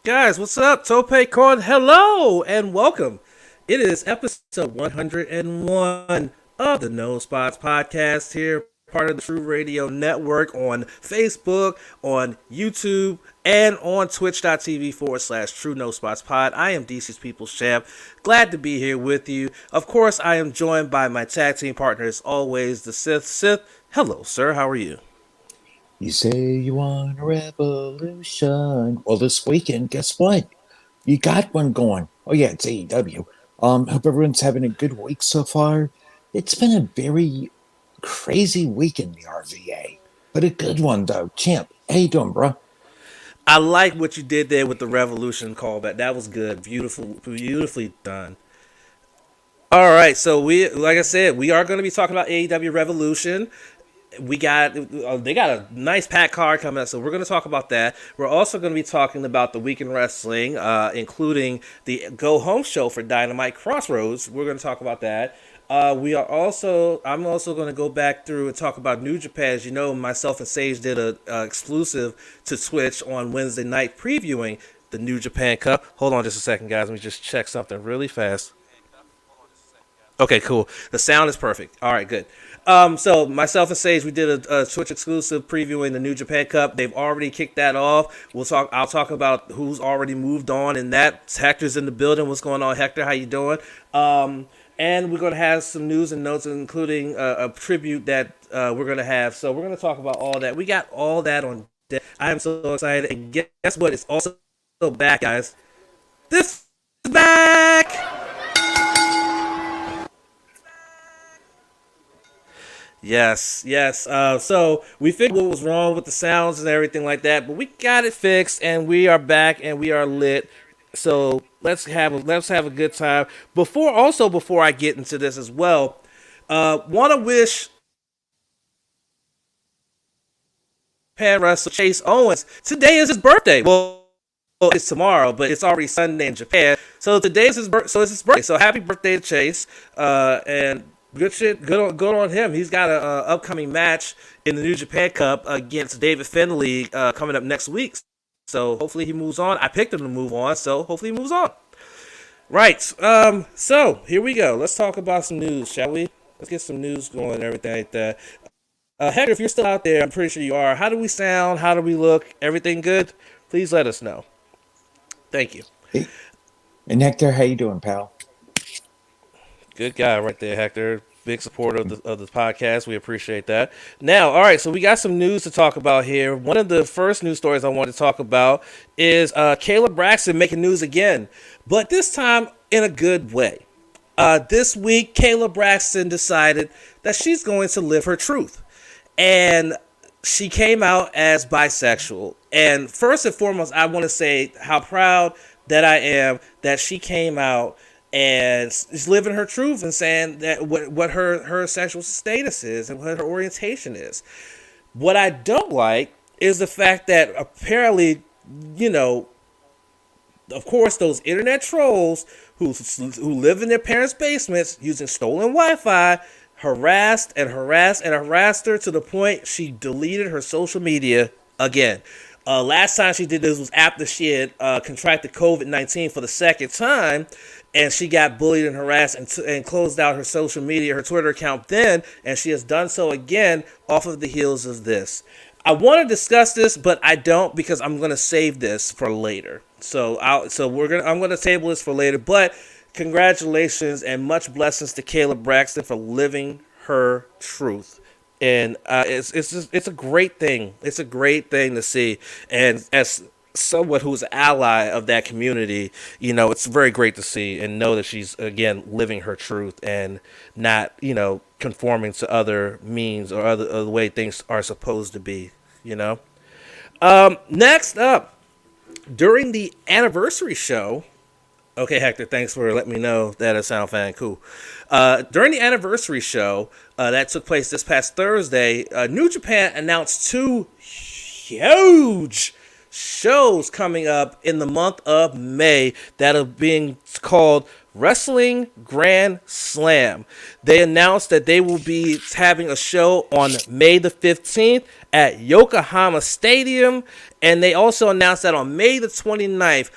Guys, what's up? Tope Corn, hello and welcome. It is episode 101 of the No Spots podcast here, part of the True Radio Network on Facebook, on YouTube, and on twitch.tv/True No Spots Pod. I am DC's People's Champ. Glad to be here with you. Of course, I am joined by my tag team partner, as always, the Sith. Sith, hello, sir. How are you? You say you want a revolution. Well, this weekend, guess what? You got one going. Oh, yeah, it's AEW. Hope everyone's having a good week so far. It's been a very crazy week in the RVA, but a good one, though. Champ, how you doing, bro? I like what you did there with the Revolution callback. That was good. Beautifully done. All right, so like I said, we are going to be talking about AEW Revolution. They got a nice pack card coming up, so we're going to talk about that. We're also going to be talking about the week in wrestling, including the Go Home show for Dynamite Crossroads. We're going to talk about that. I'm also going to go back through and talk about New Japan. As you know, myself and Sage did a exclusive to Twitch on Wednesday night previewing the New Japan Cup. Hold on just a second, guys. Let me just check something really fast. Okay, cool. The sound is perfect. All right, good. So myself and Sage, we did a Twitch exclusive previewing the New Japan Cup. They've already kicked that off. I'll talk about who's already moved on, and that Hector's in the building. What's going on, Hector? How you doing? And we're going to have some news and notes, including a tribute that we're going to have. So we're going to talk about all that. We got all that on deck. I am so excited. And guess what? It's also back, guys. This is back. Yes. So we figured what was wrong with the sounds and everything like that, but we got it fixed, and we are back, and we are lit. So let's have a good time. Before I get into this as well, want to wish Japan wrestler Chase Owens. Today is his birthday. Well, it's tomorrow, but it's already Sunday in Japan. So today is his birthday. So it's his birthday. So happy birthday to Chase. And good shit. Good on him. He's got an upcoming match in the New Japan Cup against David Finlay coming up next week. So hopefully he moves on. I picked him to move on, so hopefully he moves on. Right. So here we go. Let's talk about some news, shall we? Let's get some news going and everything like that. Hector, if you're still out there, I'm pretty sure you are. How do we sound? How do we look? Everything good? Please let us know. Thank you. Hey. And Hector, how you doing, pal? Good guy right there, Hector. Big supporter of the podcast. We appreciate that. Now, all right, so we got some news to talk about here. One of the first news stories I want to talk about is Kayla Braxton making news again, but this time in a good way. This week, Kayla Braxton decided that she's going to live her truth, and she came out as bisexual. And first and foremost, I want to say how proud that I am that she came out and is living her truth and saying that what her sexual status is and what her orientation is. What I don't like is the fact that apparently, of course, those internet trolls who live in their parents' basements using stolen Wi-Fi harassed her to the point she deleted her social media again. Last time she did this was after she had contracted COVID-19 for the second time, and she got bullied and harassed and closed out her social media, her Twitter account then, and she has done so again off of the heels of this. I want to discuss this, but I don't, because I'm going to save this for later. I'm going to table this for later, but congratulations and much blessings to Kayla Braxton for living her truth. And it's a great thing. It's a great thing to see. And as someone who's an ally of that community, it's very great to see and know that she's, again, living her truth and not, conforming to other means or other way things are supposed to be, Next up, during the anniversary show, okay, Hector, thanks for letting me know that it sounds fan cool. During the anniversary show that took place this past Thursday, New Japan announced two huge shows coming up in the month of May that are being called Wrestling Grand Slam. They announced that they will be having a show on May the 15th at Yokohama Stadium, and they also announced that on May the 29th,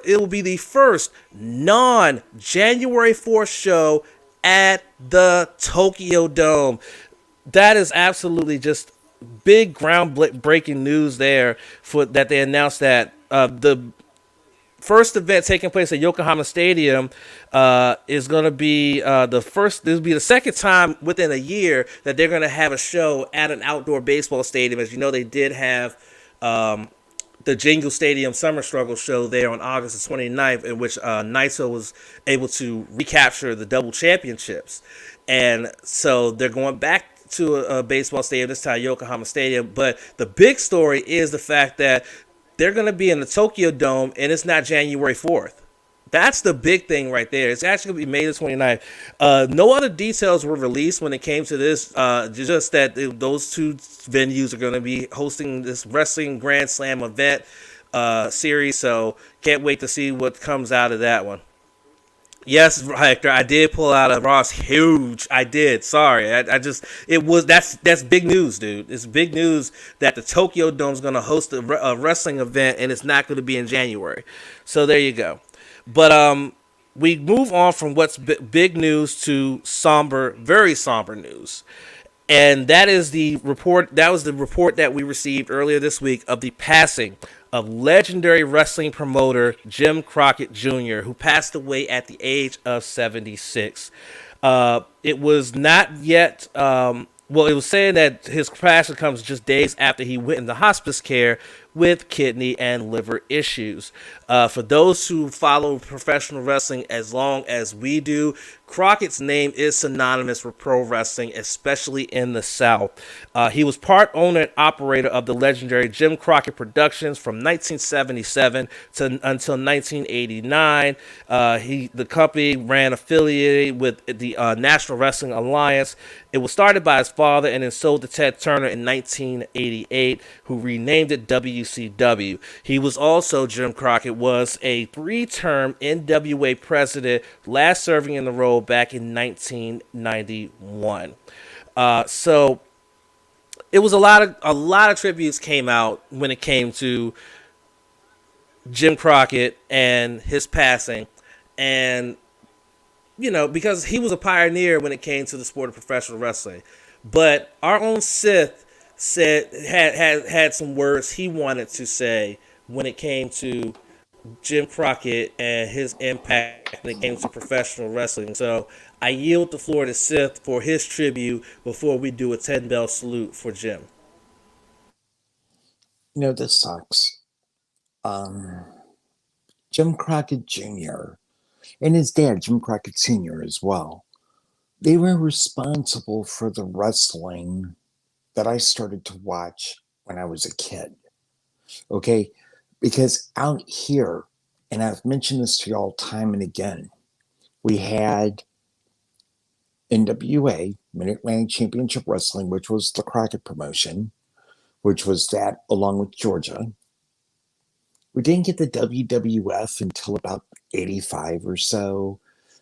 it will be the first non-January 4th show at the Tokyo Dome. That is absolutely just big groundbreaking news there for that they announced that the first event taking place at Yokohama Stadium is going to be the first. This will be the second time within a year that they're going to have a show at an outdoor baseball stadium. As you know, they did have the Jingle Stadium Summer Struggle show there on August the 29th, in which Naito was able to recapture the double championships. And so they're going back to a baseball stadium, this time Yokohama Stadium. But the big story is the fact that they're going to be in the Tokyo Dome, and it's not January 4th. That's the big thing right there. It's actually going to be May the 29th. No other details were released when it came to this. Just that those two venues are going to be hosting this Wrestling Grand Slam event series. So can't wait to see what comes out of that one. Yes, Hector, I did pull out a Ross huge. I did. Sorry. That's big news, dude. It's big news that the Tokyo Dome is going to host a wrestling event, and it's not going to be in January. So there you go. But we move on from what's big news to very somber news. And that is the report. That was the report that we received earlier this week of the passing of legendary wrestling promoter Jim Crockett Jr., who passed away at the age of 76. It was not yet. It was saying that his passing comes just days after he went into hospice care with kidney and liver issues. For those who follow professional wrestling as long as we do, Crockett's name is synonymous with pro wrestling, especially in the South. He was part owner and operator of the legendary Jim Crockett Productions from 1977 until 1989. The company ran affiliated with the National Wrestling Alliance. It was started by his father and then sold to Ted Turner in 1988, who renamed it WCW. Jim Crockett was a 3-term NWA president, last serving in the role back in 1991. So it was a lot of tributes came out when it came to Jim Crockett and his passing, and because he was a pioneer when it came to the sport of professional wrestling. But our own Sith had some words he wanted to say when it came to Jim Crockett and his impact when it came to professional wrestling. So I yield the floor to Sith for his tribute before we do a 10-bell salute for Jim. This sucks. Jim Crockett Jr. and his dad, Jim Crockett Sr. as well, they were responsible for the wrestling that I started to watch when I was a kid. Okay? Because out here, and I've mentioned this to y'all time and again, we had NWA, Mid-Atlantic Championship Wrestling, which was the Crockett promotion, which was that along with Georgia. We didn't get the WWF until about 85 or so.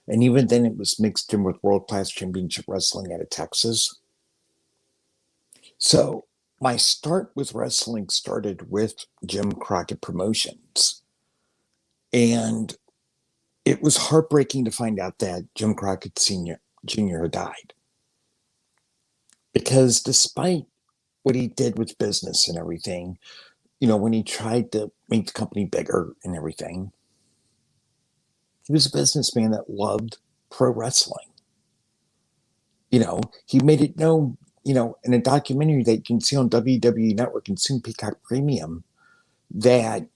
And even then it was mixed in with World Class Championship Wrestling out of Texas. So my start with wrestling started with Jim Crockett Promotions. And it was heartbreaking to find out that Jim Crockett Jr. had died. Because despite what he did with business and everything, when he tried to make the company bigger and everything, he was a businessman that loved pro wrestling. He made it known, in a documentary that you can see on WWE Network and soon Peacock Premium, that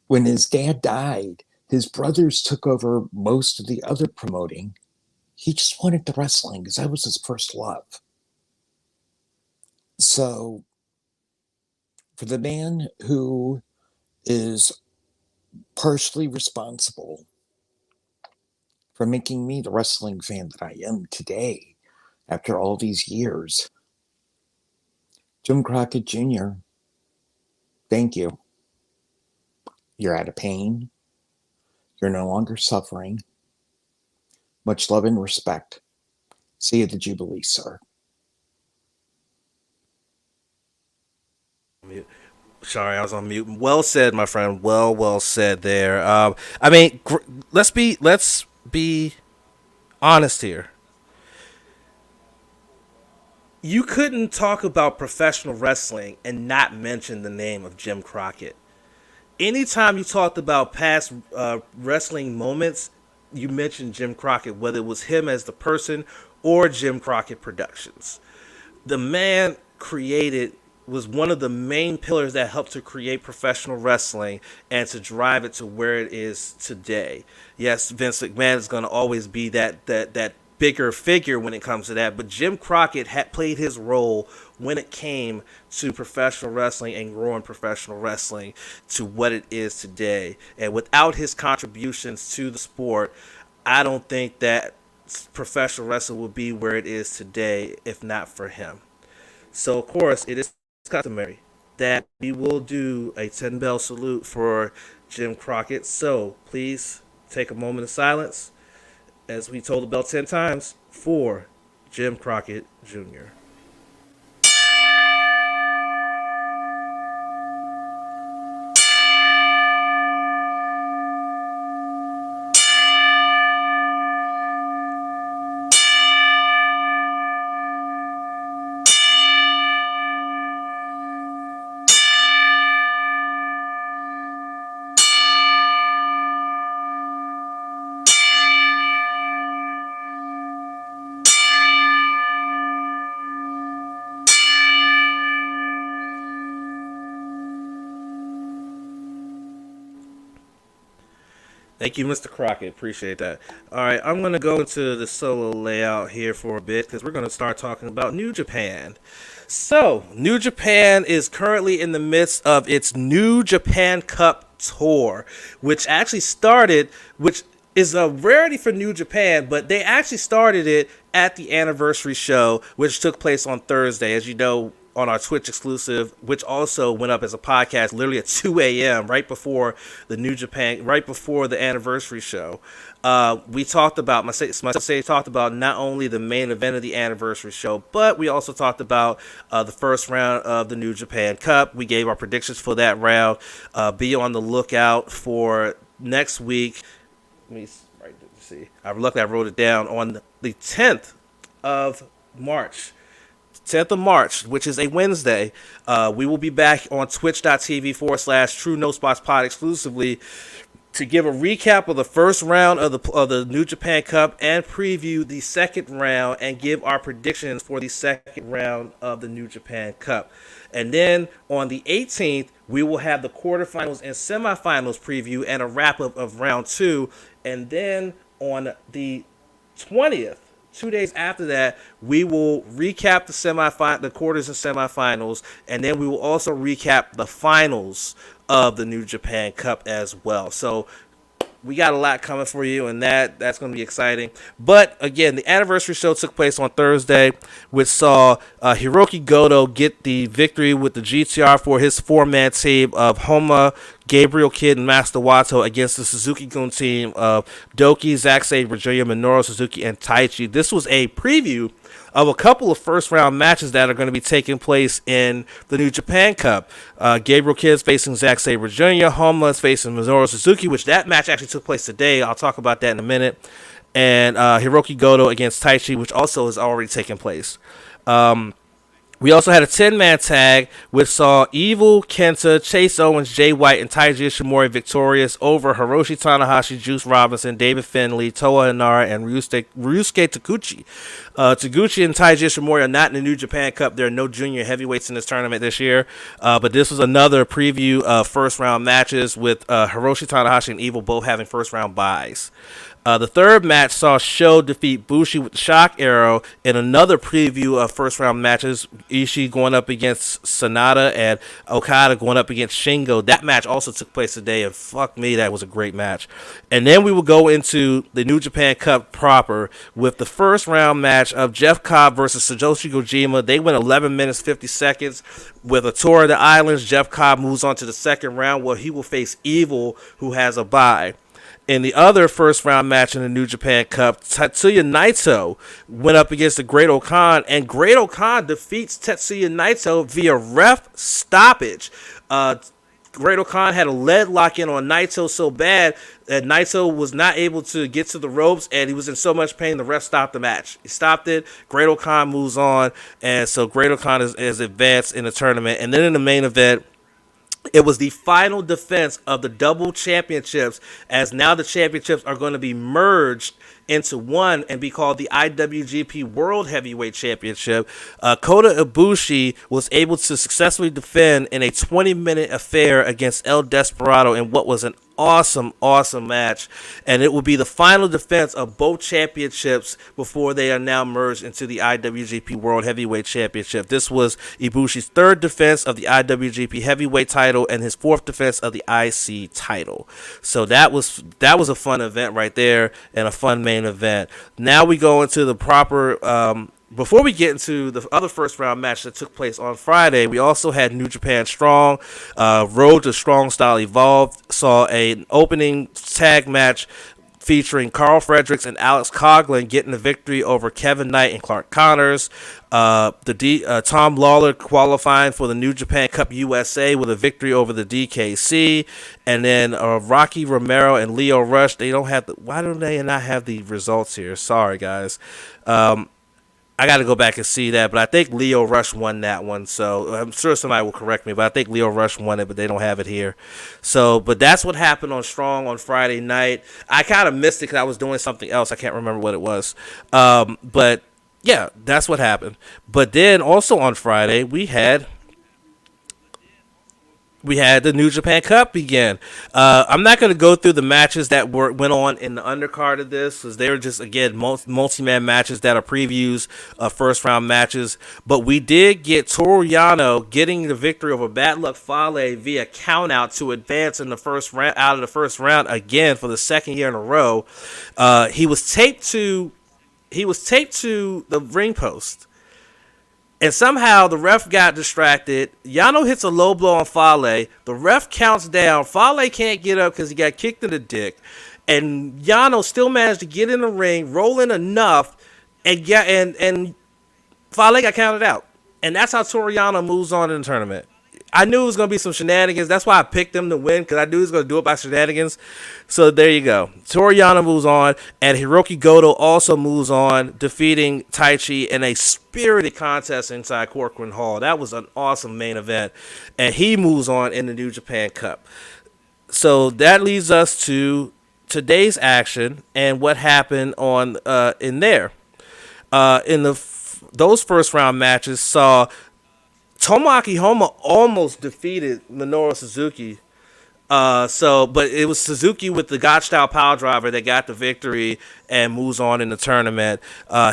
when his dad died, his brothers took over most of the other promoting. He just wanted the wrestling because that was his first love. So for the man who is partially responsible for making me the wrestling fan that I am today, after all these years, Jim Crockett Jr., thank you. You're out of pain. You're no longer suffering. Much love and respect. See you at the Jubilee, sir. Sorry, I was on mute. Well said, my friend. Well said there. Let's be honest here. You couldn't talk about professional wrestling and not mention the name of Jim Crockett. Anytime you talked about past wrestling moments, you mentioned Jim Crockett, whether it was him as the person or Jim Crockett Productions. The man was one of the main pillars that helped to create professional wrestling and to drive it to where it is today. Yes, Vince McMahon is going to always be that bigger figure when it comes to that, but Jim Crockett had played his role when it came to professional wrestling and growing professional wrestling to what it is today. And without his contributions to the sport, I don't think that professional wrestling would be where it is today if not for him. So, of course, it is customary that we will do a 10-bell salute for Jim Crockett. So, please take a moment of silence as we told the bell 10 times for Jim Crockett Jr. Thank you, Mr. Crockett. Appreciate that. All right, I'm going to go into the solo layout here for a bit because we're going to start talking about New Japan. So, New Japan is currently in the midst of its New Japan Cup tour, which actually started, which is a rarity for New Japan, but they actually started it at the anniversary show, which took place on Thursday. As you know, on our Twitch exclusive, which also went up as a podcast literally at 2 a.m. right before the New Japan, right before the anniversary show. We talked about, Mastiff talked about not only the main event of the anniversary show, but we also talked about the first round of the New Japan Cup. We gave our predictions for that round. Be on the lookout for next week. Let me see. I wrote it down on the 10th of March. 10th of March, which is a Wednesday. We will be back on twitch.tv/True No Spots Pod exclusively to give a recap of the first round of the New Japan Cup and preview the second round and give our predictions for the second round of the New Japan Cup. And then on the 18th, we will have the quarterfinals and semifinals preview and a wrap-up of round 2. And then on the 20th, 2 days after that, we will recap the quarters and semifinals, and then we will also recap the finals of the New Japan Cup as well. So we got a lot coming for you, and that's going to be exciting. But again, the anniversary show took place on Thursday, which saw Hiroki Goto get the victory with the GTR for his 4-man team of Homa, Gabriel Kidd, and Master Wato against the Suzuki-gun team of Doki, Zack Sabre Jr., Minoru Suzuki, and Taichi. This was a preview of a couple of first-round matches that are going to be taking place in the New Japan Cup. Gabriel Kidd's facing Zack Sabre Jr., Homa is facing Minoru Suzuki, which that match actually took place today. I'll talk about that in a minute. And Hiroki Goto against Taichi, which also has already taken place. We also had a 10-man tag, which saw Evil, Kenta, Chase Owens, Jay White, and Taiji Ishimori victorious over Hiroshi Tanahashi, Juice Robinson, David Finlay, Toa Henare, and Ryusuke Taguchi. Taguchi and Taiji Ishimori are not in the New Japan Cup. There are no junior heavyweights in this tournament this year. But this was another preview of first-round matches with Hiroshi Tanahashi and Evil both having first-round byes. The third match saw Sho defeat Bushi with the Shock Arrow in another preview of first-round matches. Ishii going up against Sanada and Okada going up against Shingo. That match also took place today, and fuck me, that was a great match. And then we will go into the New Japan Cup proper with the first-round match of Jeff Cobb versus Sajoshi Kojima. They went 11 minutes, 50 seconds. With a tour of the islands, Jeff Cobb moves on to the second round where he will face Evil, who has a bye. In the other first round match in the New Japan Cup, Tetsuya Naito went up against the Great Okan, and Great Okan defeats Tetsuya Naito via ref stoppage. Great Okan had a lead lock in on Naito so bad that Naito was not able to get to the ropes, and he was in so much pain the ref stopped the match. He stopped it. Great Okan moves on, and so Great Okan is advanced in the tournament. And then in the main event, it was the final defense of the double championships, as now the championships are going to be merged into one and be called the IWGP World Heavyweight Championship. Kota Ibushi was able to successfully defend in a 20-minute affair against El Desperado in what was an awesome match, and it will be the final defense of both championships before they are now merged into the IWGP World Heavyweight Championship. This was Ibushi's third defense of the IWGP Heavyweight title and his fourth defense of the IC title. So that was a fun event right there, and a fun main event. Now we go into the proper before we get into the other first round match that took place on Friday, we also had New Japan Strong, Road to Strong Style Evolved, saw an opening tag match featuring Carl Fredericks and Alex Coughlin getting the victory over Kevin Knight and Clark Connors. Tom Lawler qualifying for the New Japan Cup USA with a victory over the DKC. And then Rocky Romero and Leo Rush, why do they not have the results here? Sorry, guys. I got to go back and see that, but I think Leo Rush won that one, so I'm sure somebody will correct me, but I think Leo Rush won it, but they don't have it here. So, but that's what happened on Strong on Friday night. I kind of missed it because I was doing something else. I can't remember what it was. But, yeah, that's what happened. But then also on Friday, we had the New Japan Cup begin. I'm not going to go through the matches that went on in the undercard of this, because they were just, again, multi-man matches that are previews of first-round matches. But we did get Toru Yano getting the victory over Bad Luck Fale via countout to advance in the first round, out of the first round again for the second year in a row. He was taped to the ring post. And somehow the ref got distracted. Yano hits a low blow on Fale. The ref counts down. Fale can't get up because he got kicked in the dick. And Yano still managed to get in the ring, roll in enough, and Fale got counted out. And that's how Toru Yano moves on in the tournament. I knew it was going to be some shenanigans. That's why I picked him to win, because I knew he was going to do it by shenanigans. So there you go. Toru Yano moves on, and Hiroki Goto also moves on, defeating Taichi in a spirited contest inside Corcoran Hall. That was an awesome main event, and he moves on in the New Japan Cup. So that leads us to today's action and what happened on in there. Those first round matches saw Tomoaki Honma almost defeated Minoru Suzuki. But it was Suzuki with the Gotch style power driver that got the victory and moves on in the tournament.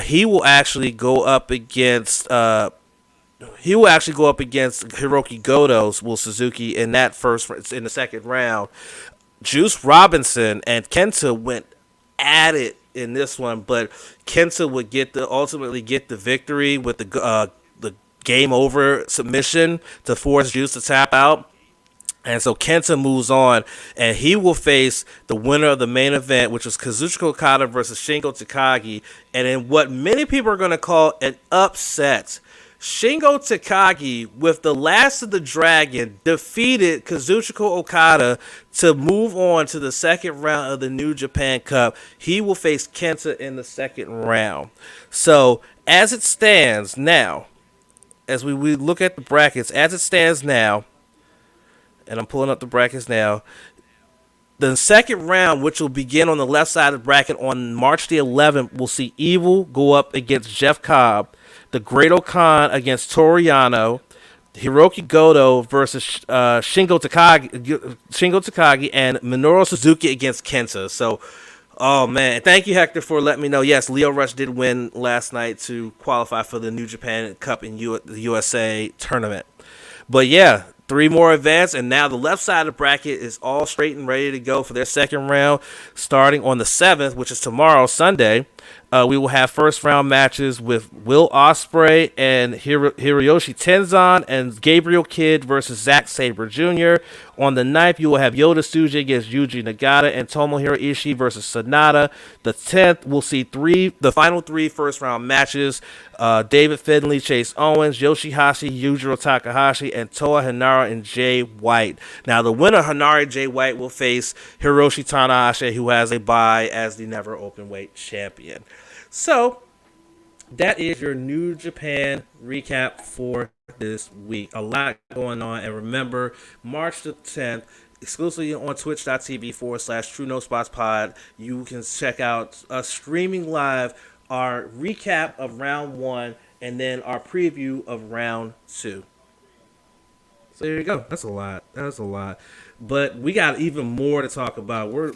He will actually go up against Hiroki Goto's Suzuki in the second round. Juice Robinson and Kenta went at it in this one, but Kenta would ultimately get the victory with the game over submission to force Juice to tap out. And so Kenta moves on, and he will face the winner of the main event, which was Kazuchika Okada versus Shingo Takagi. And in what many people are going to call an upset, Shingo Takagi, with the Last of the Dragon, defeated Kazuchika Okada to move on to the second round of the New Japan Cup. He will face Kenta in the second round. So as it stands now, as we look at the brackets, as it stands now, and I'm pulling up the brackets now, the second round, which will begin on the left side of the bracket on March the 11th, we'll see Evil go up against Jeff Cobb, the Great Okan against Toru Yano, Hiroki Goto versus Shingo Takagi, and Minoru Suzuki against Kenta. So, oh man, thank you, Hector, for letting me know. Yes, Leo Rush did win last night to qualify for the New Japan Cup in the USA tournament. But yeah, 3 more events, and now the left side of the bracket is all straight and ready to go for their second round, starting on the 7th, which is tomorrow, Sunday. We will have first round matches with Will Ospreay and Hiroyoshi Tenzan and Gabriel Kidd versus Zack Sabre Jr. On the 9th, you will have Yota Tsuji against Yuji Nagata and Tomohiro Ishii versus Sonata. The 10th, we'll see the final three first round matches. David Finlay, Chase Owens, Yoshihashi, Yujiro Takahashi, and Toa Henare and Jay White. Now, the winner, Henare Jay White, will face Hiroshi Tanahashi, who has a bye as the never openweight champion. So, that is your New Japan recap for this week. A lot going on. And remember, March the 10th, exclusively on twitch.tv/True No Spots Pod, you can check out us streaming live our recap of round 1 and then our preview of round 2. So there you go. That's a lot. But we got even more to talk about. We're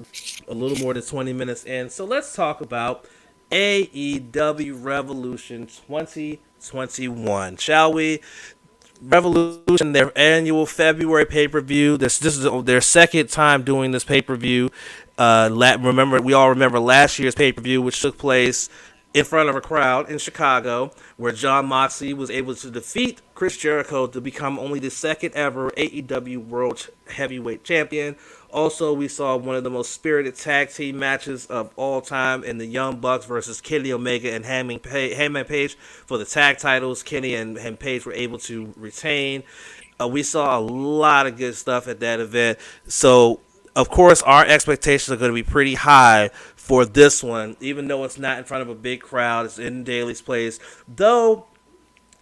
a little more than 20 minutes in. So let's talk about AEW Revolution 2021, shall we? Revolution, their annual February pay-per-view. This is their second time doing this pay-per-view. We all remember last year's pay-per-view, which took place in front of a crowd in Chicago, where Jon Moxley was able to defeat Chris Jericho to become only the second ever AEW World Heavyweight Champion. Also, we saw one of the most spirited tag team matches of all time in the Young Bucks versus Kenny Omega and Hangman Page for the tag titles. Kenny and Page were able to retain. We saw a lot of good stuff at that event. So, of course, our expectations are going to be pretty high for this one, even though it's not in front of a big crowd. It's in Daly's place. Though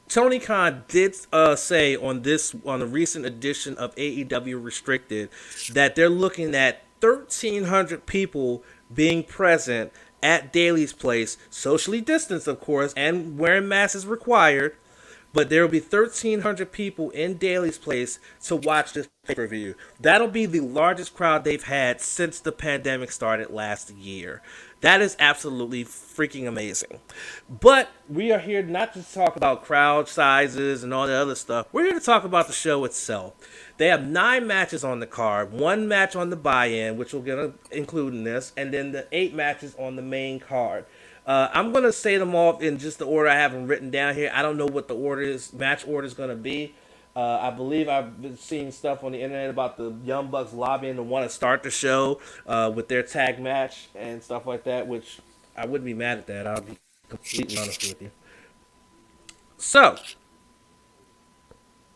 Tony Khan did say on the recent edition of AEW Restricted that they're looking at 1,300 people being present at Daly's place, socially distanced, of course, and wearing masks is required. But there will be 1,300 people in Daly's place to watch this pay-per-view. That'll be the largest crowd they've had since the pandemic started last year. That is absolutely freaking amazing. But we are here not to talk about crowd sizes and all that other stuff. We're here to talk about the show itself. They have 9 matches on the card, 1 match on the buy-in, which we're going to include in this, and then the 8 matches on the main card. I'm going to say them off in just the order I have them written down here. I don't know what the match order is going to be. I believe I've been seeing stuff on the internet about the Young Bucks lobbying to want to start the show with their tag match and stuff like that, which I wouldn't be mad at that. I'll be completely honest with you. So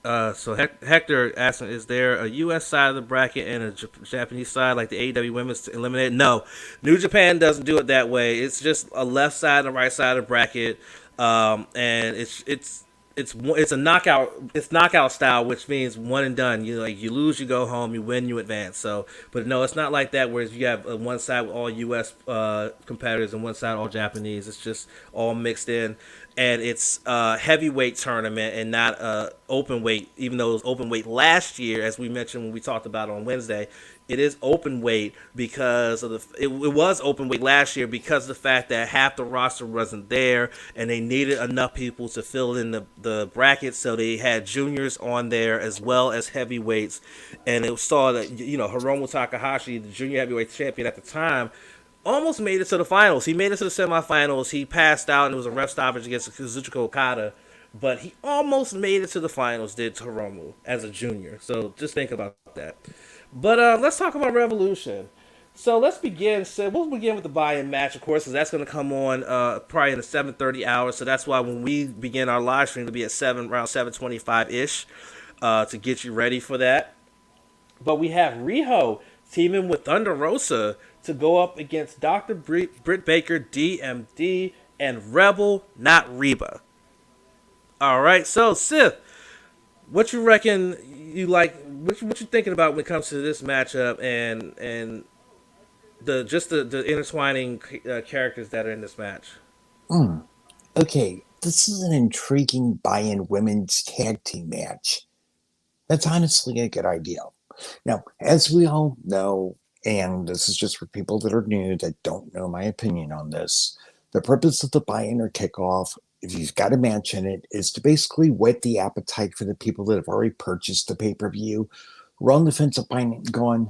Hector asking, is there a U.S. side of the bracket and a Japanese side like the AEW Women's Eliminator? No, New Japan doesn't do it that way. It's just a left side and a right side of the bracket, and it's a knockout. It's knockout style, which means one and done. You lose, you go home. You win, you advance. So, but no, it's not like that. Whereas you have one side with all U.S. Competitors and one side all Japanese. It's just all mixed in. And it's a heavyweight tournament and not open weight, even though it was open weight last year, as we mentioned when we talked about it on Wednesday. It is open weight because of it was open weight last year because of the fact that half the roster wasn't there and they needed enough people to fill in the bracket, so they had juniors on there as well as heavyweights. And it saw that, Hiromu Takahashi, the junior heavyweight champion at the time, almost made it to the finals. He made it to the semifinals. He passed out, and it was a ref stoppage against Kazuchika Okada. But he almost made it to the finals, did Hiromu, as a junior. So just think about that. But let's talk about Revolution. So let's begin. So we'll begin with the buy-in match, of course, because that's going to come on probably in the 7:30 hour. So that's why when we begin our live stream, it'll be at around 7:25-ish to get you ready for that. But we have Riho teaming with Thunder Rosa to go up against Dr. Britt Baker, DMD, and Rebel, not Reba. All right, so Sith, what you reckon you like? What you thinking about when it comes to this matchup and the intertwining characters that are in this match? Okay, this is an intriguing buy-in women's tag team match. That's honestly a good idea. Now, as we all know, and this is just for people that are new that don't know my opinion on this, the purpose of the buy-in or kickoff, if you've got a match in it, is to basically whet the appetite for the people that have already purchased the pay-per-view, who are on the fence of buying it and going,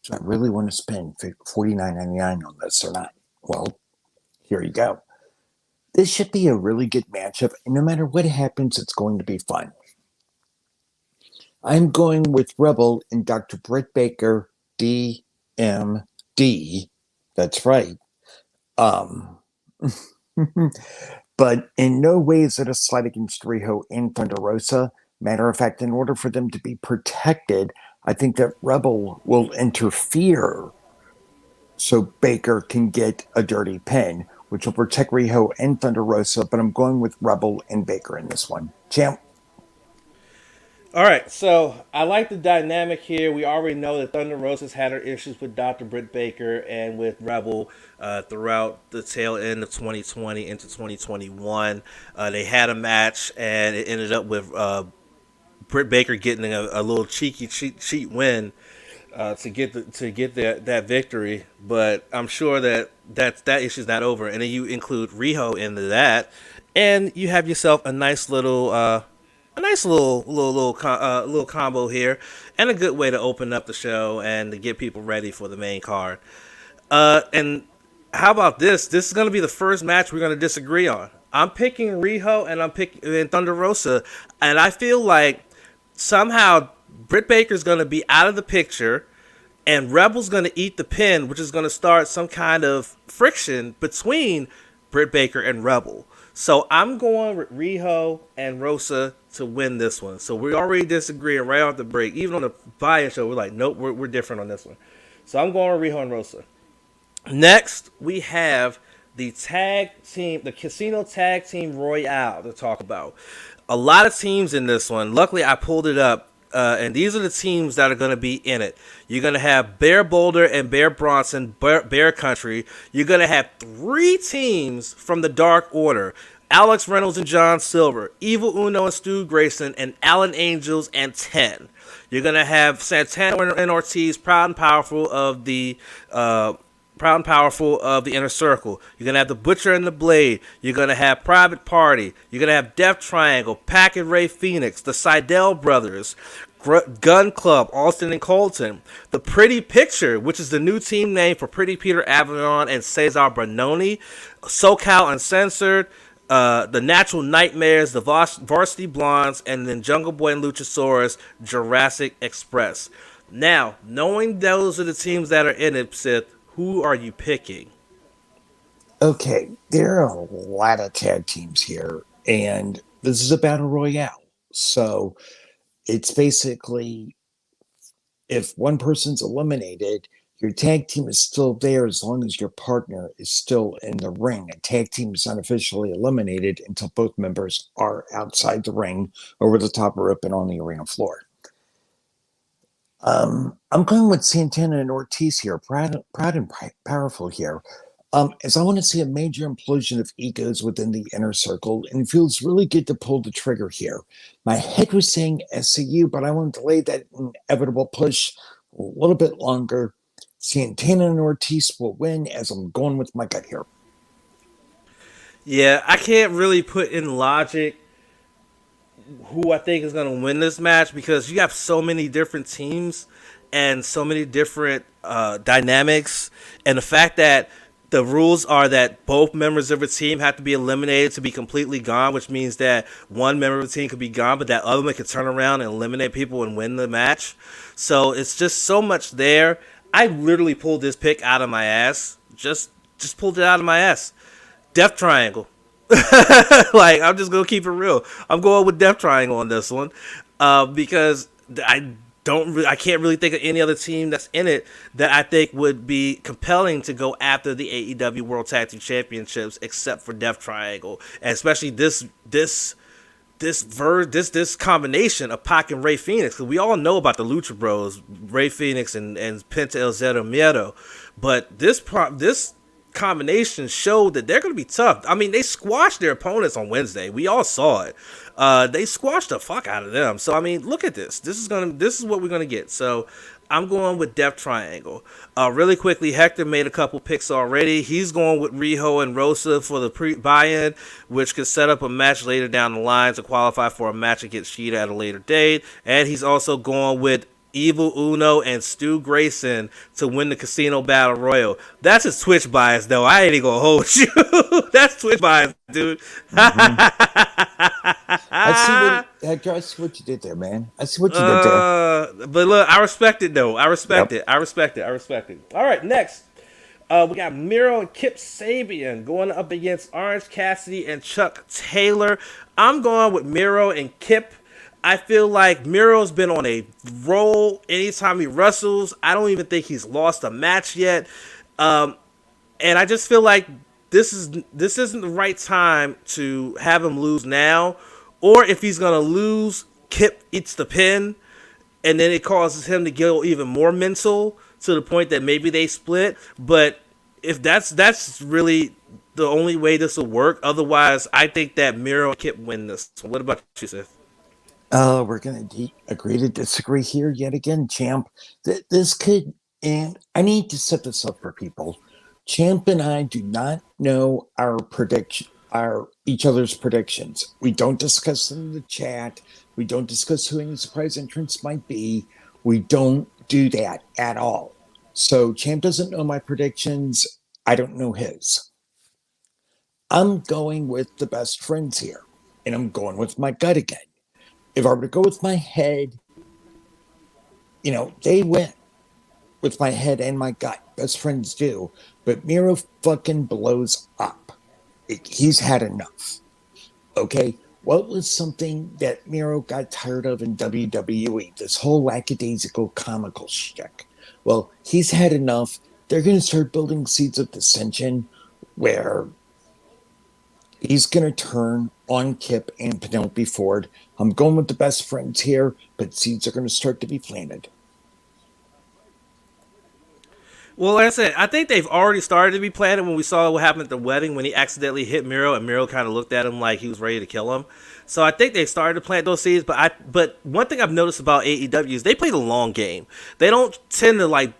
do I really want to spend $49.99 on this or not? Well, here you go. This should be a really good matchup, and no matter what happens, it's going to be fun. I'm going with Rebel and Dr. Britt Baker, DMD. That's right. Um, but in no way is it a slight against Riho and Thunder Rosa. Matter of fact, in order for them to be protected, I think that Rebel will interfere so Baker can get a dirty pin, which will protect Riho and Thunder Rosa, but I'm going with Rebel and Baker in this one. Champ. All right, so I like the dynamic here. We already know that Thunder Rosa's had her issues with Dr. Britt Baker and with Rebel throughout the tail end of 2020 into 2021. They had a match, and it ended up with Britt Baker getting a little cheeky cheat win to get that victory. But I'm sure that issue's not over. And then you include Riho into that, and you have yourself a nice little little combo here, and a good way to open up the show and to get people ready for the main card. And how about this? This is going to be the first match we're going to disagree on. I'm picking Riho and I'm picking Thunder Rosa, and I feel like somehow Britt Baker's going to be out of the picture, and Rebel's going to eat the pin, which is going to start some kind of friction between Britt Baker and Rebel. So I'm going with Riho and Rosa to win this one. So we already disagreeing right off the break. Even on the buy-in show, we're like, nope, we're different on this one. So I'm going with Riho and Rosa. Next, we have the Casino Tag Team Royale to talk about. A lot of teams in this one. Luckily, I pulled it up. And these are the teams that are going to be in it. You're going to have Bear Boulder and Bear Bronson, Bear Country. You're going to have 3 teams from the Dark Order. Alex Reynolds and John Silver, Evil Uno and Stu Grayson, and Alan Angels and 10. You're going to have Santana and Ortiz, proud and powerful of the Inner Circle. You're going to have the Butcher and the Blade. You're going to have Private Party. You're going to have Death Triangle, Pac and Ray Phoenix, the Seidel Brothers, Gun Club, Austin and Colton, the Pretty Picture, which is the new team name for Pretty Peter Avalon and Cesar Bononi, SoCal Uncensored, the Natural Nightmares, the Varsity Blondes, and then Jungle Boy and Luchasaurus, Jurassic Express. Now, knowing those are the teams that are in it, Sith, who are you picking? Okay, there are a lot of tag teams here, and this is a battle royale. So it's basically if one person's eliminated, your tag team is still there as long as your partner is still in the ring. A tag team is unofficially eliminated until both members are outside the ring, over the top rope, and on the arena floor. I'm going with Santana and Ortiz here, proud and powerful here. As I want to see a major implosion of egos within the Inner Circle, and it feels really good to pull the trigger here. My head was saying SCU, but I want to delay that inevitable push a little bit longer. Santana and Ortiz will win, as I'm going with my gut here. Yeah, I can't really put in logic who I think is going to win this match because you have so many different teams and so many different dynamics, and the fact that the rules are that both members of a team have to be eliminated to be completely gone, which means that one member of the team could be gone, but that other one could turn around and eliminate people and win the match. So it's just so much there. I literally pulled this pick out of my ass. Just pulled it out of my ass. Death Triangle. Like, I'm just going to keep it real. I'm going with Death Triangle on this one because I can't really think of any other team that's in it that I think would be compelling to go after the AEW World Tag Team Championships except for Death Triangle, and especially this combination of Pac and Ray Phoenix. Because we all know about the Lucha Bros, Ray Phoenix and Penta El Zero Miedo, but this combination showed that they're going to be tough. I mean, they squashed their opponents on Wednesday. We all saw it. They squashed the fuck out of them. So I mean, look at this. This is what we're gonna get. So I'm going with Death Triangle. Really quickly, Hector made a couple picks already. He's going with Riho and Rosa for the buy-in, which could set up a match later down the line to qualify for a match against Shida at a later date. And he's also going with Evil Uno and Stu Grayson to win the Casino Battle Royal. That's his Twitch bias, though. I ain't gonna hold you. That's Twitch bias, dude. Mm-hmm. I see what you did there, man. I see what you did there. But look, I respect it, though. I respect Yep. it. I respect it. I respect it. All right, next. We got Miro and Kip Sabian going up against Orange Cassidy and Chuck Taylor. I'm going with Miro and Kip. I feel like Miro's been on a roll anytime he wrestles. I don't even think he's lost a match yet. And I just feel like this isn't the right time to have him lose now. Or if he's gonna lose, Kip eats the pin, and then it causes him to get even more mental to the point that maybe they split. But if that's really the only way this will work. Otherwise, I think that Miro and Kip win this. What about you, Sith? We're going to agree to disagree here yet again, Champ. This could, and I need to set this up for people. Champ and I do not know each other's predictions. We don't discuss them in the chat. We don't discuss who any surprise entrants might be. We don't do that at all. So Champ doesn't know my predictions. I don't know his. I'm going with the best friends here, and I'm going with my gut again. If I were to go with my head, they win with my head and my gut. Best friends do. But Miro fucking blows up. He's had enough. Okay? What was something that Miro got tired of in WWE? This whole lackadaisical comical shtick. Well, he's had enough. They're going to start building seeds of dissension where he's going to turn on Kip and Penelope Ford. I'm going with the best friends here, but seeds are going to start to be planted. Well, like I said, I think they've already started to be planted when we saw what happened at the wedding when he accidentally hit Miro and Miro kind of looked at him like he was ready to kill him. So I think they started to plant those seeds. But one thing I've noticed about AEW is they play the long game. They don't tend to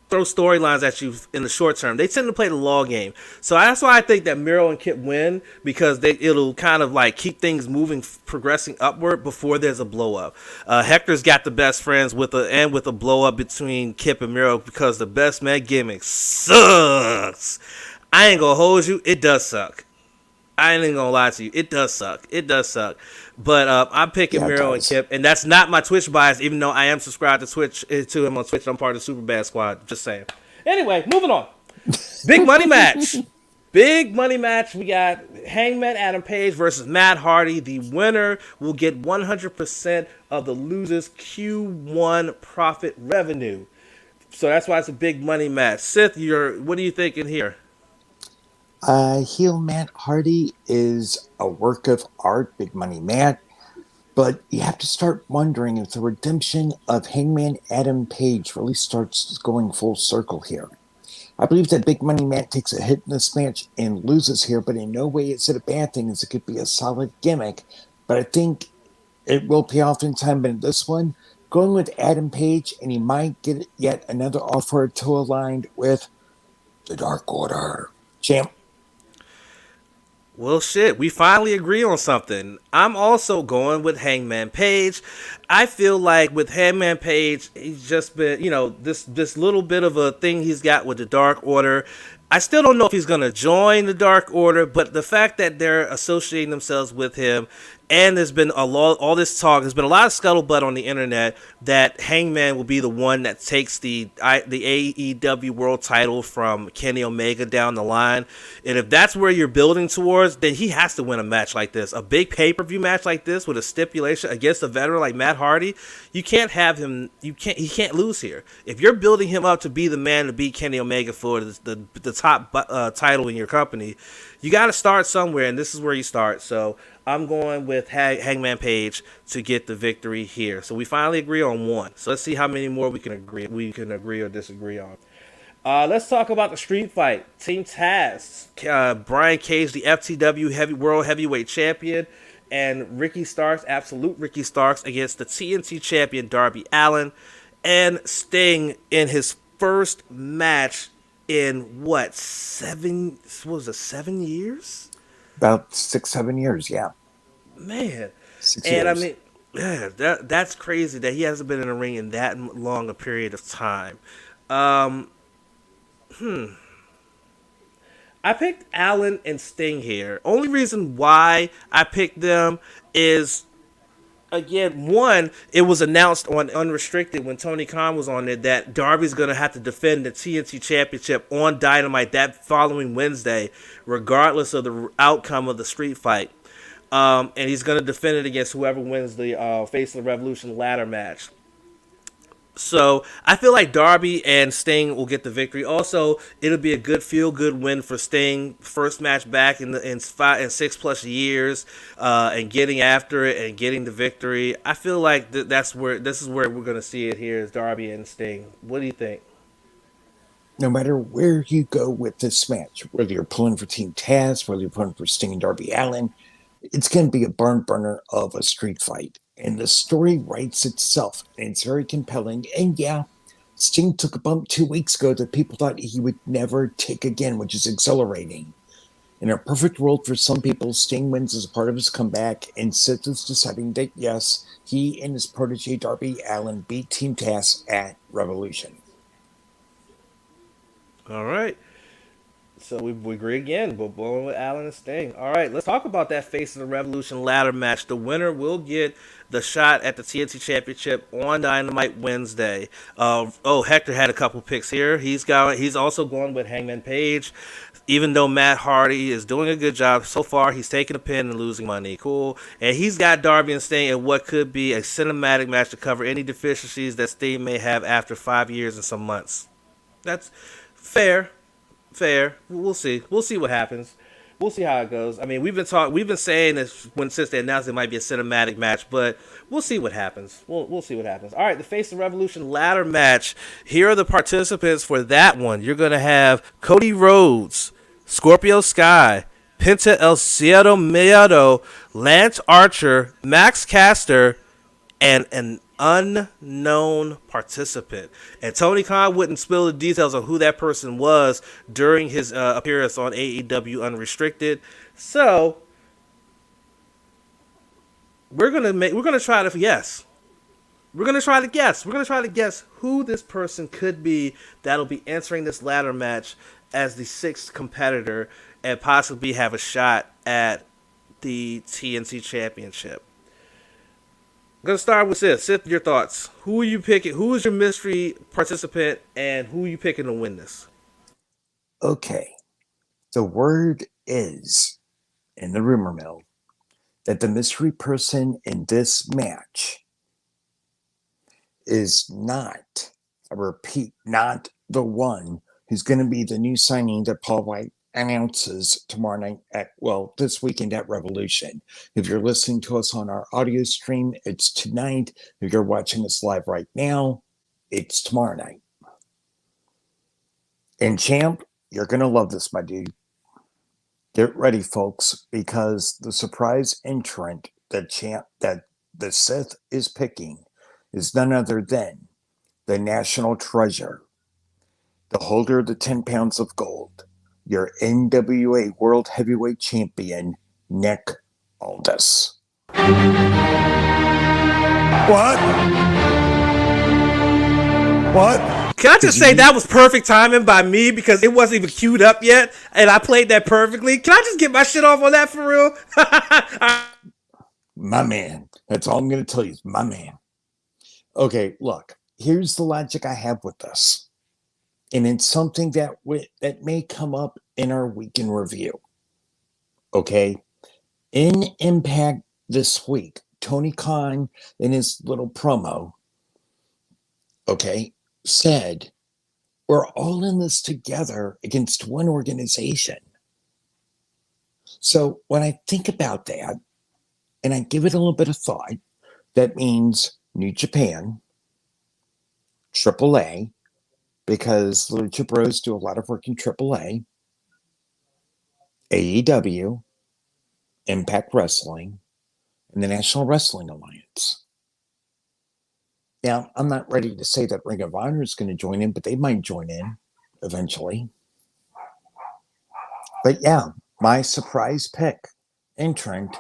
throw storylines at you in the short term. They tend to play the long game. So that's why I think that Miro and Kip win, because it'll kind of keep things moving, progressing upward before there's a blow up. Hector's got the best friends with a blow up between Kip and Miro, because the best man gimmick sucks. I ain't gonna hold you. It does suck. I ain't gonna lie to you. It does suck. It does suck. But I'm picking Miro and Kip, and that's not my Twitch bias, even though I am subscribed to him on Twitch. I'm part of the Superbad Squad. Just saying. Anyway, moving on. Big money match. Big money match. We got Hangman Adam Page versus Matt Hardy. The winner will get 100% of the loser's Q1 profit revenue. So that's why it's a big money match. Sith, what are you thinking here? Heel Matt Hardy is a work of art, big money Matt, but you have to start wondering if the redemption of Hangman Adam Page really starts going full circle here. I believe that big money Matt takes a hit in this match and loses here, but in no way is it a bad thing, as it could be a solid gimmick, but I think it will pay off in time. But in this one, going with Adam Page, and he might get yet another offer to align with the Dark Order. Champ. Well, shit, we finally agree on something. I'm also going with Hangman Page. I feel like with Hangman Page, he's just been, this little bit of a thing he's got with the Dark Order. I still don't know if he's going to join the Dark Order, but the fact that they're associating themselves with him, and there's been all this talk, there's been a lot of scuttlebutt on the internet that Hangman will be the one that takes the AEW World title from Kenny Omega down the line. And if that's where you're building towards, then he has to win a match like this. A big pay-per-view match like this with a stipulation against a veteran like Matt Hardy, you can't have him, he can't lose here. If you're building him up to be the man to beat Kenny Omega for the top title in your company, you got to start somewhere, and this is where you start. So I'm going with Hangman Page to get the victory here. So we finally agree on one. So let's see how many more we can agree or disagree on. Let's talk about the street fight. Team Taz, Brian Cage, the FTW World Heavyweight Champion, and Ricky Starks, absolute Ricky Starks, against the TNT Champion Darby Allin, and Sting in his first match in 7 years? About 6-7 years, yeah. Man. 6 years. And I mean, Yeah, that's crazy that he hasn't been in the ring in that long a period of time. Um, I picked Allen and Sting here. Only reason why I picked them is, again, one, it was announced on Unrestricted when Tony Khan was on it that Darby's going to have to defend the TNT Championship on Dynamite that following Wednesday, regardless of the outcome of the street fight. And he's going to defend it against whoever wins the Face of the Revolution ladder match. So I feel like Darby and Sting will get the victory. Also, it'll be a good feel good win for Sting. First match back in 6+ years, and getting after it and getting the victory. I feel like that's where this is where we're gonna see it here is Darby and Sting. What do you think? No matter where you go with this match, whether you're pulling for Team Taz, whether you're pulling for Sting and Darby Allin, it's going to be a barn burner of a street fight. And the story writes itself, and it's very compelling. And yeah, Sting took a bump 2 weeks ago that people thought he would never take again, which is exhilarating. In a perfect world for some people, Sting wins as a part of his comeback, and Sith is deciding that yes, he and his protege Darby Allin beat Team Taz at Revolution. All right. So we agree again. We're going with Allen and Sting. All right, let's talk about that Face of the Revolution ladder match. The winner will get the shot at the TNT Championship on Dynamite Wednesday. Hector had a couple picks here. He's also going with Hangman Page. Even though Matt Hardy is doing a good job so far, he's taking a pin and losing money. Cool. And he's got Darby and Sting in what could be a cinematic match to cover any deficiencies that Sting may have after 5 years and some months. That's fair. Fair. We'll see. We'll see what happens. We'll see how it goes. I mean, we've been saying this since they announced it might be a cinematic match, but we'll see what happens. We'll see what happens. All right, the Face of Revolution ladder match. Here are the participants for that one. You're gonna have Cody Rhodes, Scorpio Sky, Penta El Cielo Miedo, Lance Archer, Max Caster, and an unknown participant. And Tony Khan wouldn't spill the details on who that person was during his appearance on AEW Unrestricted. So we're gonna try to guess. We're gonna try to guess. We're gonna try to guess who this person could be that'll be entering this ladder match as the sixth competitor and possibly have a shot at the TNT Championship. I'm gonna start with Sith. Sith, your thoughts. Who are you picking? Who is your mystery participant, and who are you picking to win this? Okay, the word is in the rumor mill that the mystery person in this match is not, I repeat, not the one who's going to be the new signing that Paul White announces tomorrow night this weekend at Revolution. If you're listening to us on our audio stream, it's tonight. If you're watching us live right now, it's tomorrow night. And Champ, you're going to love this, my dude. Get ready, folks, because the surprise entrant that the Sith is picking is none other than the national treasure, the holder of the 10 pounds of gold, your NWA World Heavyweight Champion, Nick Aldis. What? What? Can I just say that was perfect timing by me because it wasn't even queued up yet, and I played that perfectly. Can I just get my shit off on that for real? My man. That's all I'm going to tell you is my man. Okay, look, here's the logic I have with this. And it's something that may come up in our weekend review. Okay? In Impact this week, Tony Khan, in his little promo, said, we're all in this together against one organization. So when I think about that, and I give it a little bit of thought, that means New Japan, AAA, because Lucha Bros do a lot of work in AAA, AEW, Impact Wrestling, and the National Wrestling Alliance. Now, I'm not ready to say that Ring of Honor is going to join in, but they might join in eventually. But yeah, my surprise pick entrant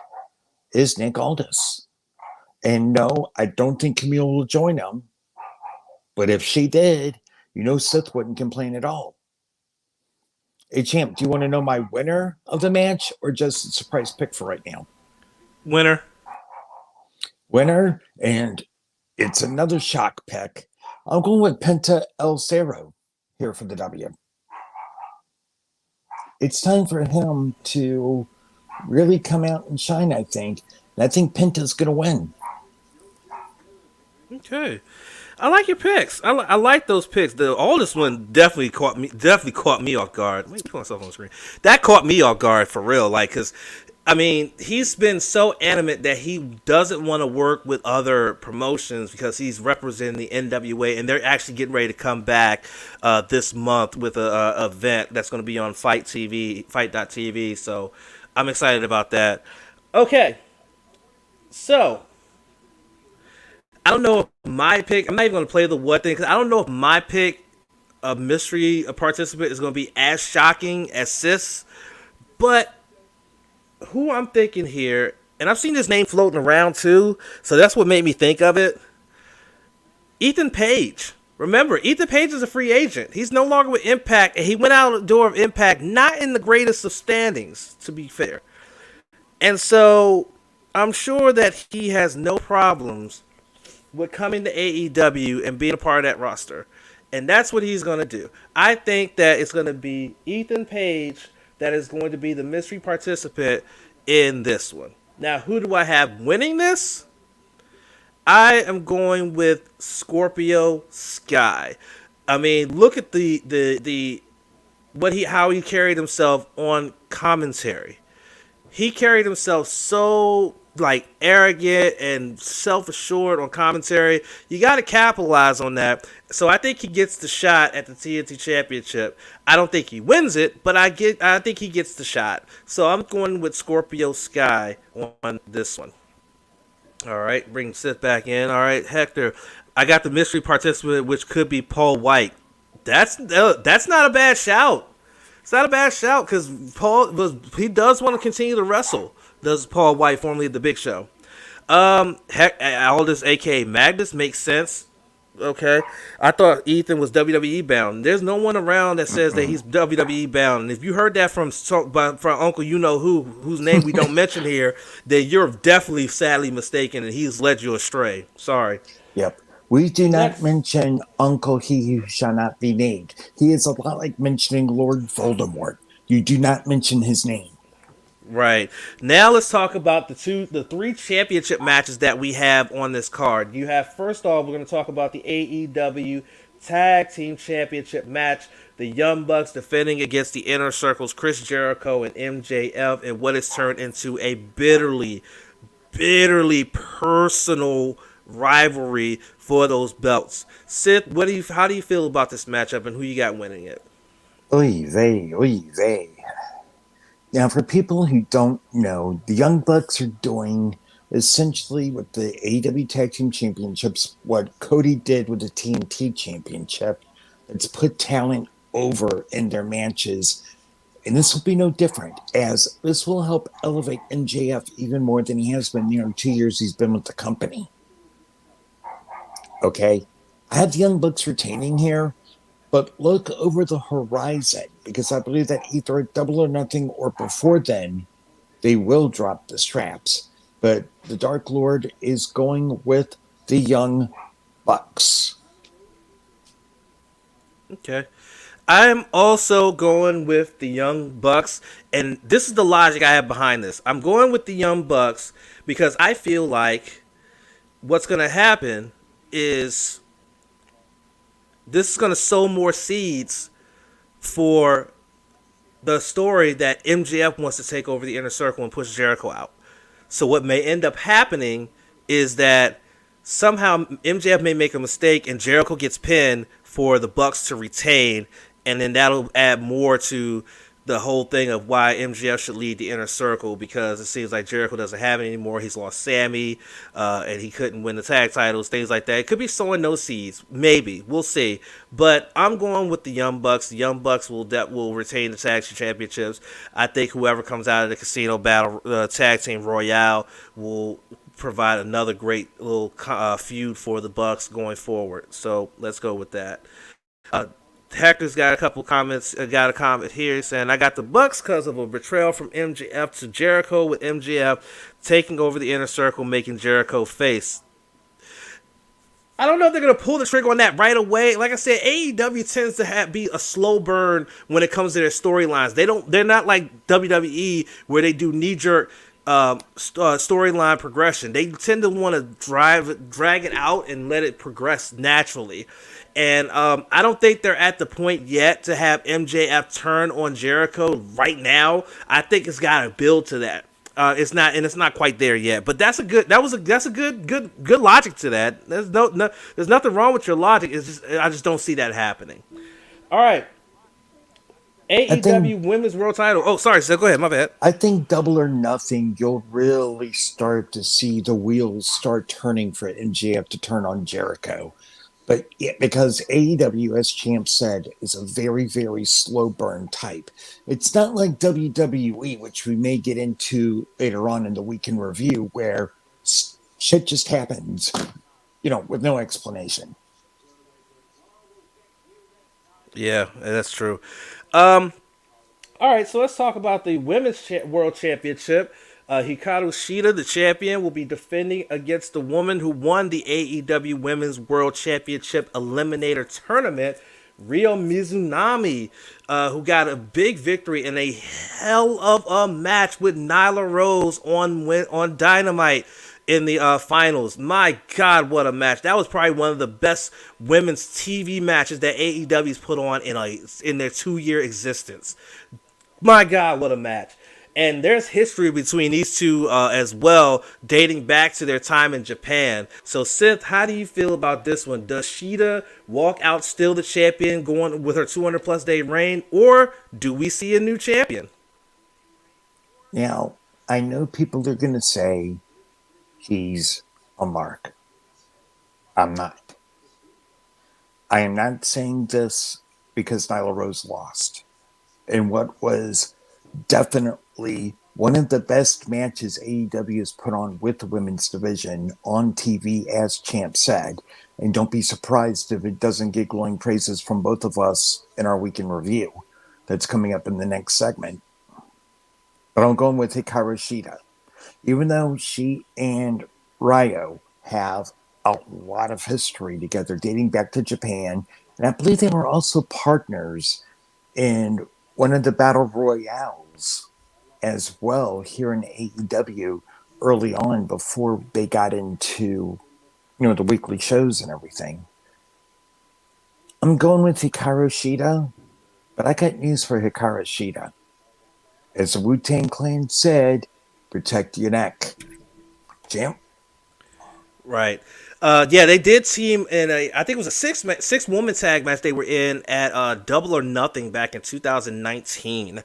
is Nick Aldis. And no, I don't think Camille will join them. But if she did, Sith wouldn't complain at all. Hey, champ, do you want to know my winner of the match or just a surprise pick for right now? Winner. Winner, and it's another shock pick. I'm going with Penta El Cerro here for the W. It's time for him to really come out and shine, I think. And I think Penta's going to win. Okay. I like your picks. I like those picks. The oldest one definitely caught me off guard. Let me put myself on the screen. That caught me off guard for real. Like, because, I mean, he's been so adamant that he doesn't want to work with other promotions because he's representing the NWA, and they're actually getting ready to come back this month with a event that's going to be on Fight.tv. So I'm excited about that. Okay. So I don't know if my pick, I'm not even going to play the what thing, because I don't know if my pick, a mystery participant, is going to be as shocking as Sith. But who I'm thinking here, and I've seen this name floating around too, so that's what made me think of it. Ethan Page. Remember, Ethan Page is a free agent. He's no longer with Impact, and he went out the door of Impact not in the greatest of standings, to be fair. And so I'm sure that he has no problems with coming to AEW and being a part of that roster. And that's what he's going to do. I think that it's going to be Ethan Page that is going to be the mystery participant in this one. Now, who do I have winning this? I am going with Scorpio Sky. I mean, look at how he carried himself on commentary. He carried himself so arrogant and self-assured on commentary. You got to capitalize on that. So I think he gets the shot at the TNT Championship. I don't think he wins it, but I think he gets the shot. So I'm going with Scorpio Sky on this one. All right, bring Sith back in. All right, Hector, I got the mystery participant, which could be Paul White. That's not a bad shout. It's not a bad shout because he does want to continue to wrestle. Does Paul White, formerly of the Big Show? All this, aka Magnus, makes sense. Okay, I thought Ethan was WWE bound. There's no one around that says that he's WWE bound. And if you heard that from Uncle, whose name we don't mention here, then you're definitely sadly mistaken, and he's led you astray. Sorry. Yep. We do not mention Uncle He Who Shall Not Be Named. He is a lot like mentioning Lord Voldemort. You do not mention his name. Right. Now let's talk about the three championship matches that we have on this card. You have, first off, we're going to talk about the AEW Tag Team Championship match. The Young Bucks defending against the Inner Circle's Chris Jericho and MJF in what has turned into a bitterly personal rivalry for those belts. Sith, how do you feel about this matchup and who you got winning it? Oy vey. Now, for people who don't know, the Young Bucks are doing essentially with the AEW Tag Team Championships what Cody did with the TNT Championship. It's put talent over in their matches. And this will be no different, as this will help elevate MJF even more than he has been in 2 years he's been with the company. Okay, I have the Young Bucks retaining here, but look over the horizon, because I believe that either at Double or Nothing or before then, they will drop the straps. But the Dark Lord is going with the Young Bucks. Okay. I'm also going with the Young Bucks, and this is the logic I have behind this. I'm going with the Young Bucks because I feel like what's going to happen is this is going to sow more seeds for the story that MJF wants to take over the Inner Circle and push Jericho out. So what may end up happening is that somehow MJF may make a mistake and Jericho gets pinned for the Bucks to retain, and then that'll add more to the whole thing of why MJF should lead the Inner Circle, because it seems like Jericho doesn't have it anymore. He's lost Sammy, and he couldn't win the tag titles, things like that. It could be sowing those seeds. Maybe. We'll see. But I'm going with the Young Bucks. The Young Bucks will retain the tag team championships. I think whoever comes out of the Casino Battle Tag Team Royale will provide another great little feud for the Bucks going forward. So let's go with that. Uh, Hector's got a couple comments. Got a comment here saying, "I got the Bucks because of a betrayal from MJF to Jericho, with MJF taking over the inner circle, making Jericho face." I don't know if they're gonna pull the trigger on that right away. Like I said, AEW tends to be a slow burn when it comes to their storylines. They're not like WWE where they do knee jerk storyline progression. They tend to want to drag it out and let it progress naturally. And I don't think they're at the point yet to have MJF turn on Jericho right now. I think it's got to build to that. It's not quite there yet. But that's a good logic to that. There's there's nothing wrong with your logic. It's just I just don't see that happening. All right. AEW Women's World Title. Oh, sorry, so go ahead. My bad. I think Double or Nothing, you'll really start to see the wheels start turning for MJF to turn on Jericho. But yeah, because AEW, as Champ said, is a very, very slow burn type. It's not like WWE, which we may get into later on in the week in review, where shit just happens, with no explanation. Yeah, that's true. All right, so let's talk about the Women's World Championship. Hikaru Shida, the champion, will be defending against the woman who won the AEW Women's World Championship Eliminator Tournament, Ryo Mizunami, who got a big victory in a hell of a match with Nyla Rose on Dynamite in the finals. My God, what a match. That was probably one of the best women's TV matches that AEW's put on in their 2-year existence. My God, what a match. And there's history between these two as well, dating back to their time in Japan. So, Sith, how do you feel about this one? Does Shida walk out still the champion going with her 200-plus day reign, or do we see a new champion? Now, I know people are going to say he's a mark. I'm not. I am not saying this because Nyla Rose lost in what was definitely one of the best matches AEW has put on with the women's division on TV, as Champ said. And don't be surprised if it doesn't get glowing praises from both of us in our week in review that's coming up in the next segment. But I'm going with Hikaru Shida. Even though she and Ryo have a lot of history together dating back to Japan, and I believe they were also partners in one of the battle royales as well here in AEW early on before they got into the weekly shows and everything. I'm going with Hikaru Shida, but I got news for Hikaru Shida. As the Wu-Tang Clan said, protect your neck. Jim? Right. Yeah, they did team in I think it was a six-woman tag match they were in at Double or Nothing back in 2019.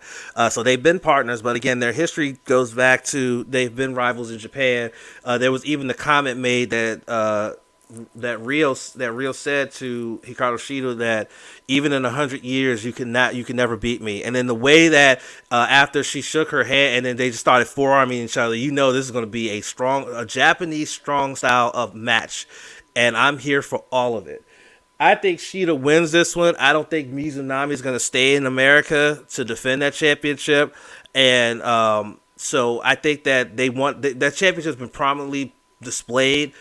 So they've been partners, but again, their history goes back to they've been rivals in Japan. There was even the comment made that Ryo said to Hikaru Shida that even in 100 years you can never beat me. And then the way that after she shook her hand and then they just started forearming each other, this is going to be a Japanese strong style of match, and I'm here for all of it. I think Shida wins this one. I don't think Mizunami is going to stay in America to defend that championship, and so I think that that championship's been prominently displayed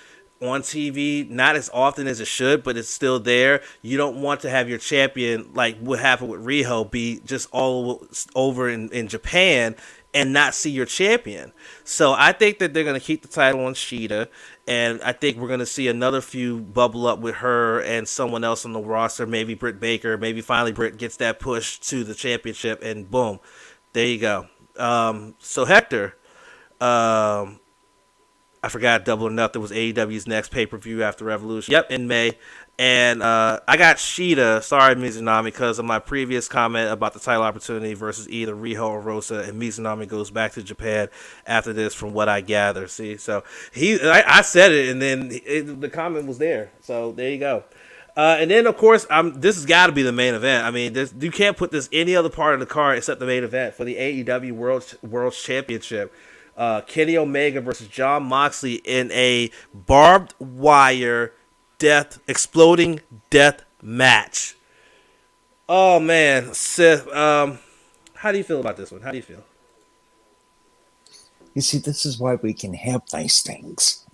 on TV, not as often as it should, but it's still there. You don't want to have your champion, like what happened with Riho, be just all over in Japan and not see your champion. So I think that they're going to keep the title on Shida, and I think we're going to see another feud bubble up with her and someone else on the roster, maybe Britt Baker. Maybe finally Britt gets that push to the championship, and boom, there you go. So Hector, I forgot Double or Nothing was AEW's next pay-per-view after Revolution. Yep, in May. And I got Shida, sorry Mizunami, because of my previous comment about the title opportunity versus either Riho or Rosa, and Mizunami goes back to Japan after this from what I gather. See, so I said it, and then the comment was there. So there you go. And then, of course, this has got to be the main event. I mean, you can't put this any other part of the card except the main event for the AEW World Championship. Kenny Omega versus John Moxley in a barbed wire exploding death match. Oh man, Sith. How do you feel about this one? How do you feel? You see, this is why we can have nice things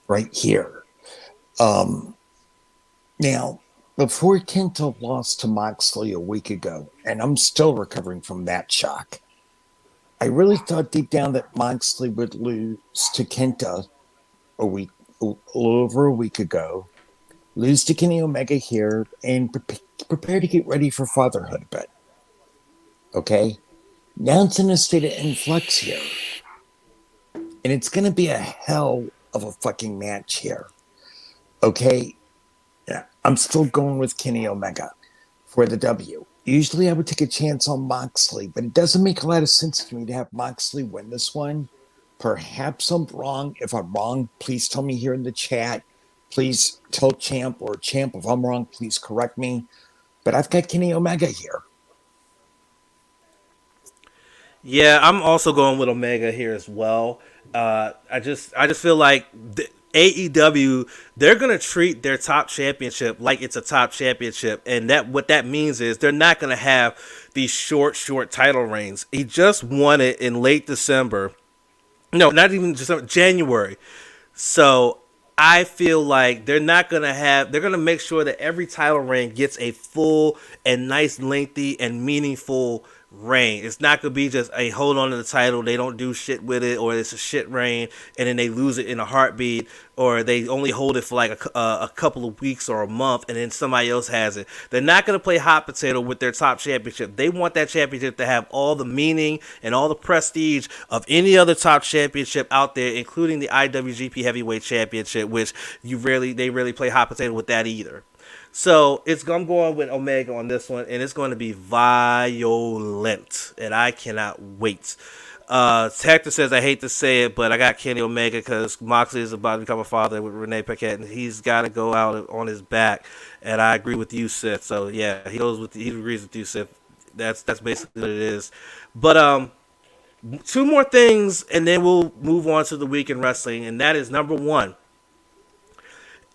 right here. Now, before Kenta lost to Moxley a week ago, and I'm still recovering from that shock, I really thought deep down that Moxley would lose to Kenta a little over a week ago, lose to Kenny Omega here, and prepare to get ready for fatherhood a bit. Okay? Now it's in a state of influx here. And it's going to be a hell of a fucking match here. Okay? Yeah, I'm still going with Kenny Omega for the W. Usually I would take a chance on Moxley, but it doesn't make a lot of sense to me to have Moxley win this one. Perhaps I'm wrong. If I'm wrong, please tell me here in the chat. Please tell Champ or Champ if I'm wrong, please correct me. But I've got Kenny Omega here. Yeah, I'm also going with Omega here as well. I just feel like AEW, they're gonna treat their top championship like it's a top championship, and that what that means is they're not gonna have these short title reigns. He just won it in late December. No, not even December, January. So I feel like they're going to make sure that every title reign gets a full and nice, lengthy, and meaningful reign. It's not going to be just a hold on to the title, they don't do shit with it, or it's a shit reign, and then they lose it in a heartbeat, or they only hold it for like a couple of weeks or a month, and then somebody else has it. They're not going to play hot potato with their top championship. They want that championship to have all the meaning and all the prestige of any other top championship out there, including the IWGP Heavyweight Championship, which they rarely play hot potato with that either. So I'm going with Omega on this one, and it's going to be violent, and I cannot wait. Hector says, I hate to say it, but I got Kenny Omega because Moxley is about to become a father with Renee Paquette, and he's got to go out on his back. And I agree with you, Sith. So yeah, he agrees with you, Sith. That's basically what it is. But two more things, and then we'll move on to the week in wrestling, and that is number one.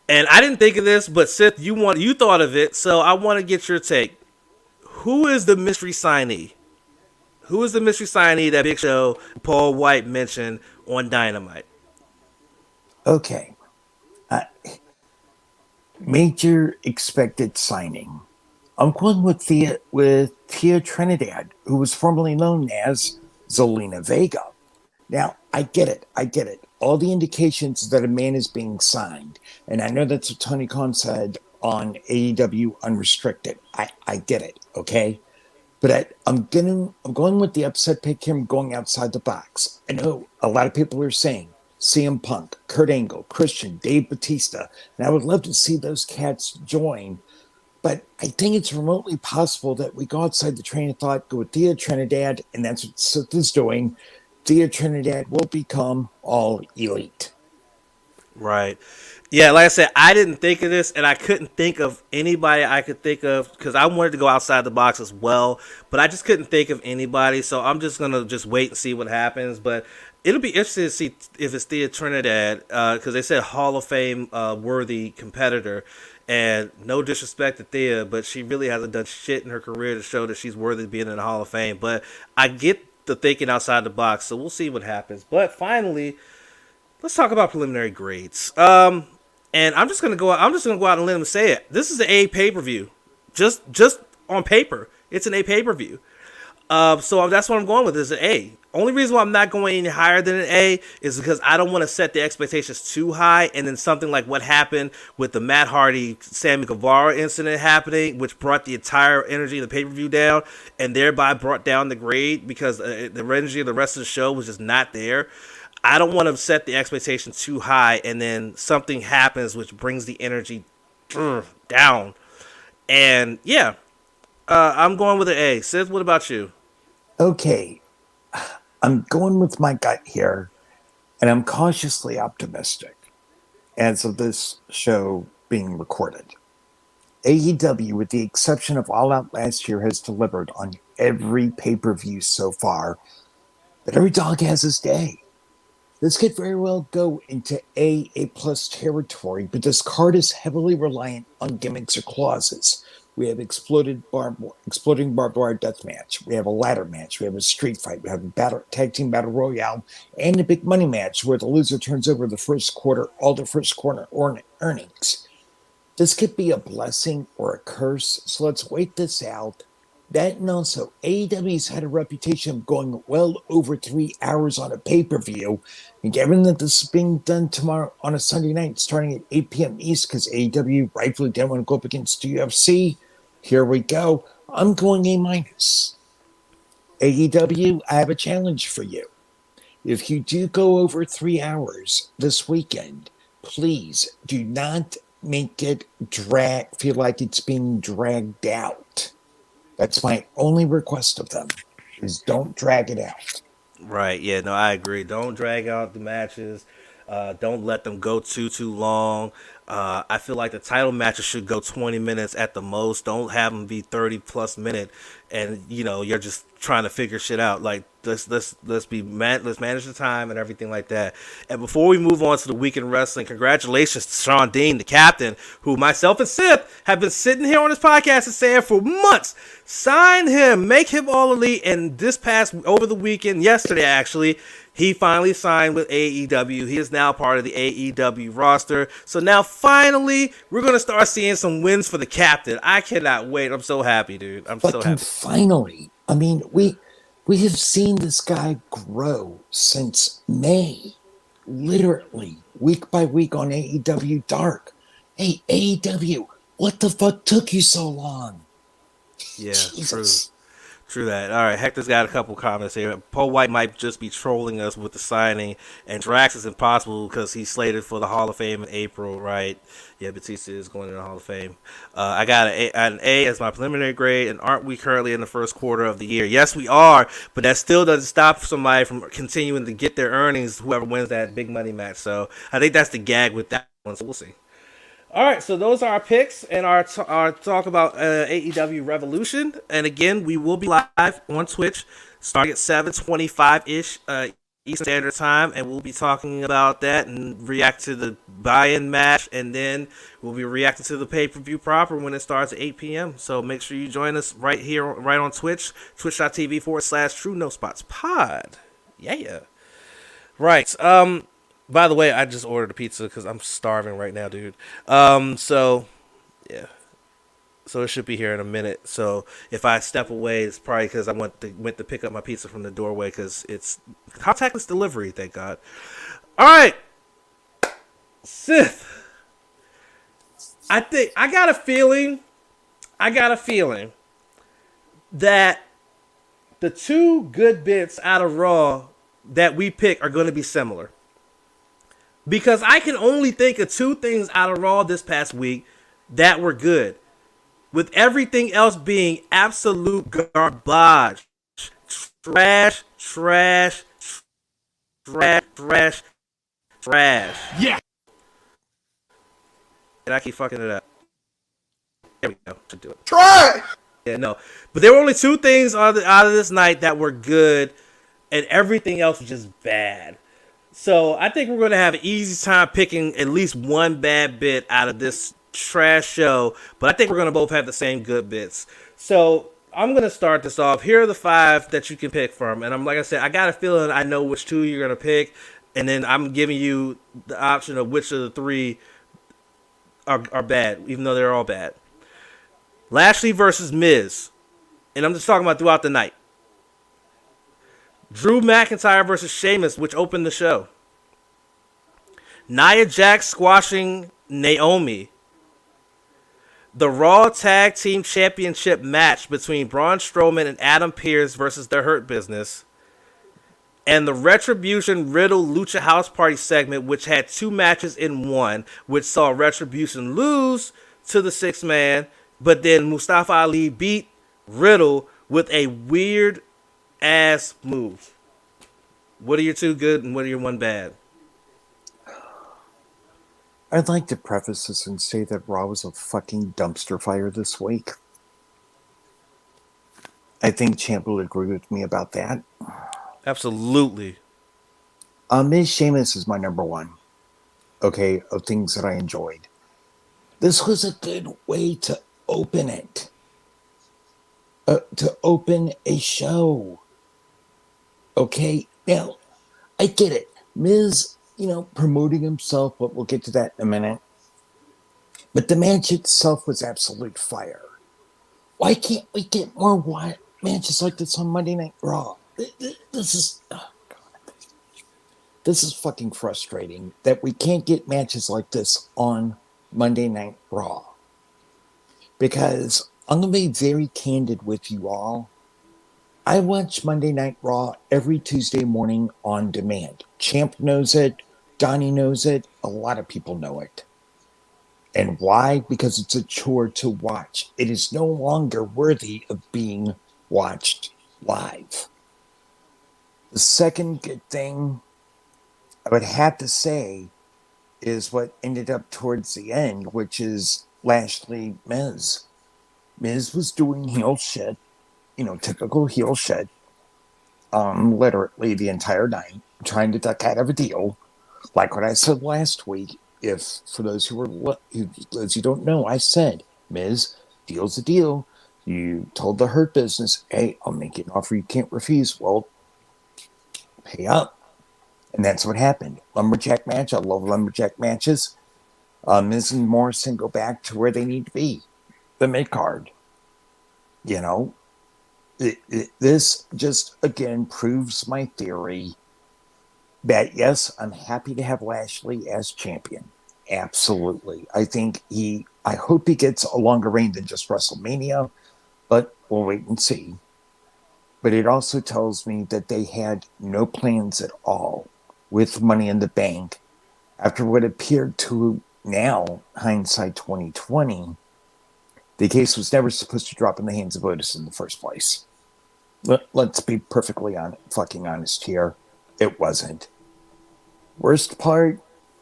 And I didn't think of this, but Sith, you thought of it, so I want to get your take. Who is the mystery signee? Who is the mystery signee that Big Show Paul White mentioned on Dynamite? Okay. Major expected signing. I'm going with Tia Trinidad, who was formerly known as Zelina Vega. Now, I get it. All the indications that a man is being signed, and I know that's what Tony Khan said on AEW Unrestricted. I get it, okay? But I'm going with the upset pick here. I'm going outside the box. I know a lot of people are saying CM Punk, Kurt Angle, Christian, Dave Bautista, and I would love to see those cats join. But I think it's remotely possible that we go outside the train of thought, go with Thea Trinidad, and that's what Sith is doing. Thea Trinidad will become all elite. Right. Yeah, like I said, I didn't think of this, and I couldn't think of anybody I could think of because I wanted to go outside the box as well, but I just couldn't think of anybody, so I'm just going to just wait and see what happens. But it'll be interesting to see if it's Thea Trinidad because they said Hall of Fame worthy competitor, and no disrespect to Thea, but she really hasn't done shit in her career to show that she's worthy of being in the Hall of Fame. But I get the thinking outside the box, so we'll see what happens. But finally, let's talk about preliminary grades. And I'm just gonna go out and let them say it. This is an A pay-per-view. Just on paper, it's an A pay-per-view. So that's what I'm going with, is an A. Only reason why I'm not going any higher than an A is because I don't want to set the expectations too high, and then something like what happened with the Matt Hardy Sammy Guevara incident happening, which brought the entire energy of the pay-per-view down, and thereby brought down the grade because the energy of the rest of the show was just not there. I don't want to set the expectation too high, and then something happens which brings the energy down. And yeah, I'm going with an A. Sith, what about you? Okay, I'm going with my gut here, and I'm cautiously optimistic as of this show being recorded. AEW, with the exception of All Out last year, has delivered on every pay-per-view so far, but every dog has his day. This could very well go into A plus territory, but this card is heavily reliant on gimmicks or clauses. We have exploding barbed wire death match. We have a ladder match. We have a street fight. We have a tag team battle royale, and a big money match where the loser turns over all the first quarter earnings. This could be a blessing or a curse, so let's wait this out. That and also, AEW's had a reputation of going well over 3 hours on a pay-per-view, and given that this is being done tomorrow on a Sunday night starting at 8 p.m. East because AEW rightfully didn't want to go up against UFC, here we go. I'm going A-. AEW, I have a challenge for you. If you do go over 3 hours this weekend, please do not make it feel like it's being dragged out. That's my only request of them, is don't drag it out. Right. Yeah. No, I agree. Don't drag out the matches. Don't let them go too long. I feel like the title matches should go 20 minutes at the most. Don't have them be 30 plus minute, and you're just trying to figure shit out. Like let's manage the time and everything like that. And before we move on to the weekend wrestling, congratulations to Sean Dean, the captain, who myself and Sith have been sitting here on this podcast and saying for months, sign him, make him all elite. And over the weekend, yesterday actually, he finally signed with AEW. He is now part of the AEW roster. So now finally, we're going to start seeing some wins for the captain. I cannot wait. I'm so happy, dude. I'm so happy. Finally. I mean, we have seen this guy grow since May. Literally, week by week on AEW Dark. Hey, AEW, what the fuck took you so long? Yeah, Jesus. True that. All right, Hector's got a couple comments here. Paul White might just be trolling us with the signing, and Drax is impossible because he's slated for the Hall of Fame in April, right? Yeah, Batista is going to the Hall of Fame. I got an A as my preliminary grade, and aren't we currently in the first quarter of the year? Yes, we are, but that still doesn't stop somebody from continuing to get their earnings, whoever wins that big money match. So I think that's the gag with that one, so we'll see. All right, so those are our picks and our talk about AEW Revolution. And again, we will be live on Twitch starting at 7:25-ish Eastern Standard Time, and we'll be talking about that and react to the buy-in match, and then we'll be reacting to the pay-per-view proper when it starts at 8 p.m. So make sure you join us right here, right on Twitch, twitch.tv/True No Spots Pod. Yeah. Right. By the way, I just ordered a pizza because I'm starving right now, dude. So, yeah. So it should be here in a minute. So if I step away, it's probably because I went to pick up my pizza from the doorway because it's contactless delivery, thank God. All right. Sith. I got a feeling that the two good bits out of Raw that we pick are going to be similar. Because I can only think of two things out of Raw this past week that were good. With everything else being absolute garbage. Trash. Yeah. And I keep fucking it up. There we go. To do it. Try. Yeah, no. But there were only two things out of this night that were good, and everything else was just bad. So I think we're going to have an easy time picking at least one bad bit out of this trash show, but I think we're going to both have the same good bits. So I'm going to start this off. Here are the 5 that you can pick from, and like I said, I got a feeling I know which 2 you're going to pick, and then I'm giving you the option of which of the 3 are bad, even though they're all bad. Lashley versus Miz, and I'm just talking about throughout the night. Drew McIntyre versus Sheamus, which opened the show. Nia Jax squashing Naomi. The Raw Tag Team Championship match between Braun Strowman and Adam Pearce versus The Hurt Business. And the Retribution Riddle Lucha House Party segment, which had 2 matches in one, which saw Retribution lose to the 6th man, but then Mustafa Ali beat Riddle with a weird ass move. What are your 2 good and what are your 1 bad? I'd like to preface this and say that Raw was a fucking dumpster fire this week. I think Champ will agree with me about that. Absolutely. Miz Sheamus is my number one. Okay, of things that I enjoyed. This was a good way to open it. To open a show. Okay, now I get it. Miz, promoting himself, but we'll get to that in a minute. But the match itself was absolute fire. Why can't we get more matches like this on Monday Night Raw? This is fucking frustrating that we can't get matches like this on Monday Night Raw. Because I'm going to be very candid with you all. I watch Monday Night Raw every Tuesday morning on demand. Champ knows it. Donnie knows it. A lot of people know it. And why? Because it's a chore to watch. It is no longer worthy of being watched live. The second good thing I would have to say is what ended up towards the end, which is Lashley Miz. Miz was doing heel shit, typical heel shit, literally the entire night, trying to duck out of a deal. Like what I said last week, for those those who don't know, I said, Miz, deal's a deal. You told the Hurt Business, hey, I'll make you an offer you can't refuse. Well, pay up. And that's what happened. Lumberjack match. I love lumberjack matches. Miz and Morrison go back to where they need to be. The mid-card. This just, again, proves my theory that, yes, I'm happy to have Lashley as champion. Absolutely. I hope he gets a longer reign than just WrestleMania, but we'll wait and see. But it also tells me that they had no plans at all with Money in the Bank after what appeared to now, hindsight 2020, the case was never supposed to drop in the hands of Otis in the first place. Let's be perfectly fucking honest here. It wasn't. Worst part,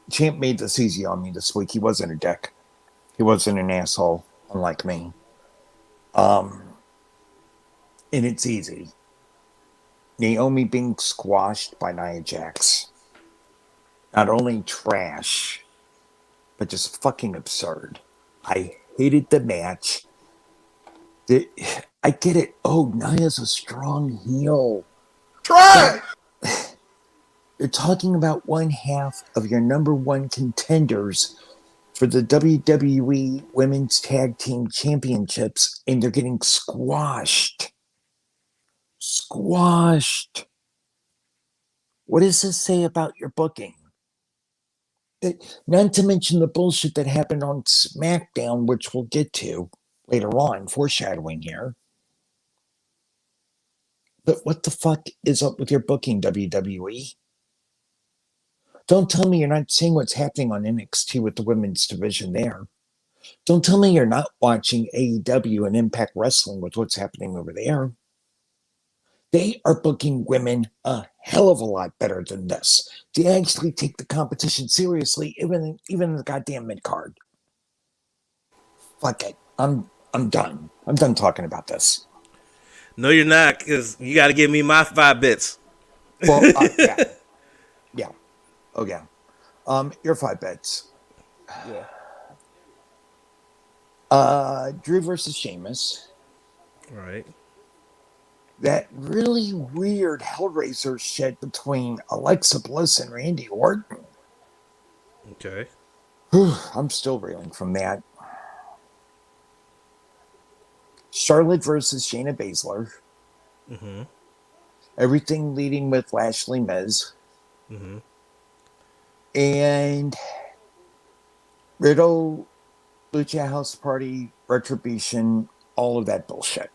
Champ made this easy on me this week. He wasn't a dick. He wasn't an asshole, unlike me. And it's easy. Naomi being squashed by Nia Jax. Not only trash, but just fucking absurd. I hated the match. I get it. Oh, Nia's a strong heel. Try! You're talking about one half of your number one contenders for the WWE Women's Tag Team Championships, and they're getting squashed. Squashed. What does this say about your booking? Not to mention the bullshit that happened on SmackDown, which we'll get to later on, foreshadowing here. But what the fuck is up with your booking, WWE? Don't tell me you're not seeing what's happening on NXT with the women's division there. Don't tell me you're not watching AEW and Impact Wrestling with what's happening over there. They are booking women a hell of a lot better than this. They actually take the competition seriously, even in the goddamn mid-card. Fuck it. I'm done. I'm done talking about this. No, you're not, because you got to give me my 5 bits. Well, yeah. Yeah. Oh, yeah. Your 5 bets. Yeah. Drew versus Sheamus. Right. That really weird Hellraiser shit between Alexa Bliss and Randy Orton. Okay. I'm still reeling from that. Charlotte versus Shayna Baszler. Mm-hmm. Everything leading with Lashley Miz. Mm-hmm. And Riddle, Lucha House Party, Retribution, all of that bullshit.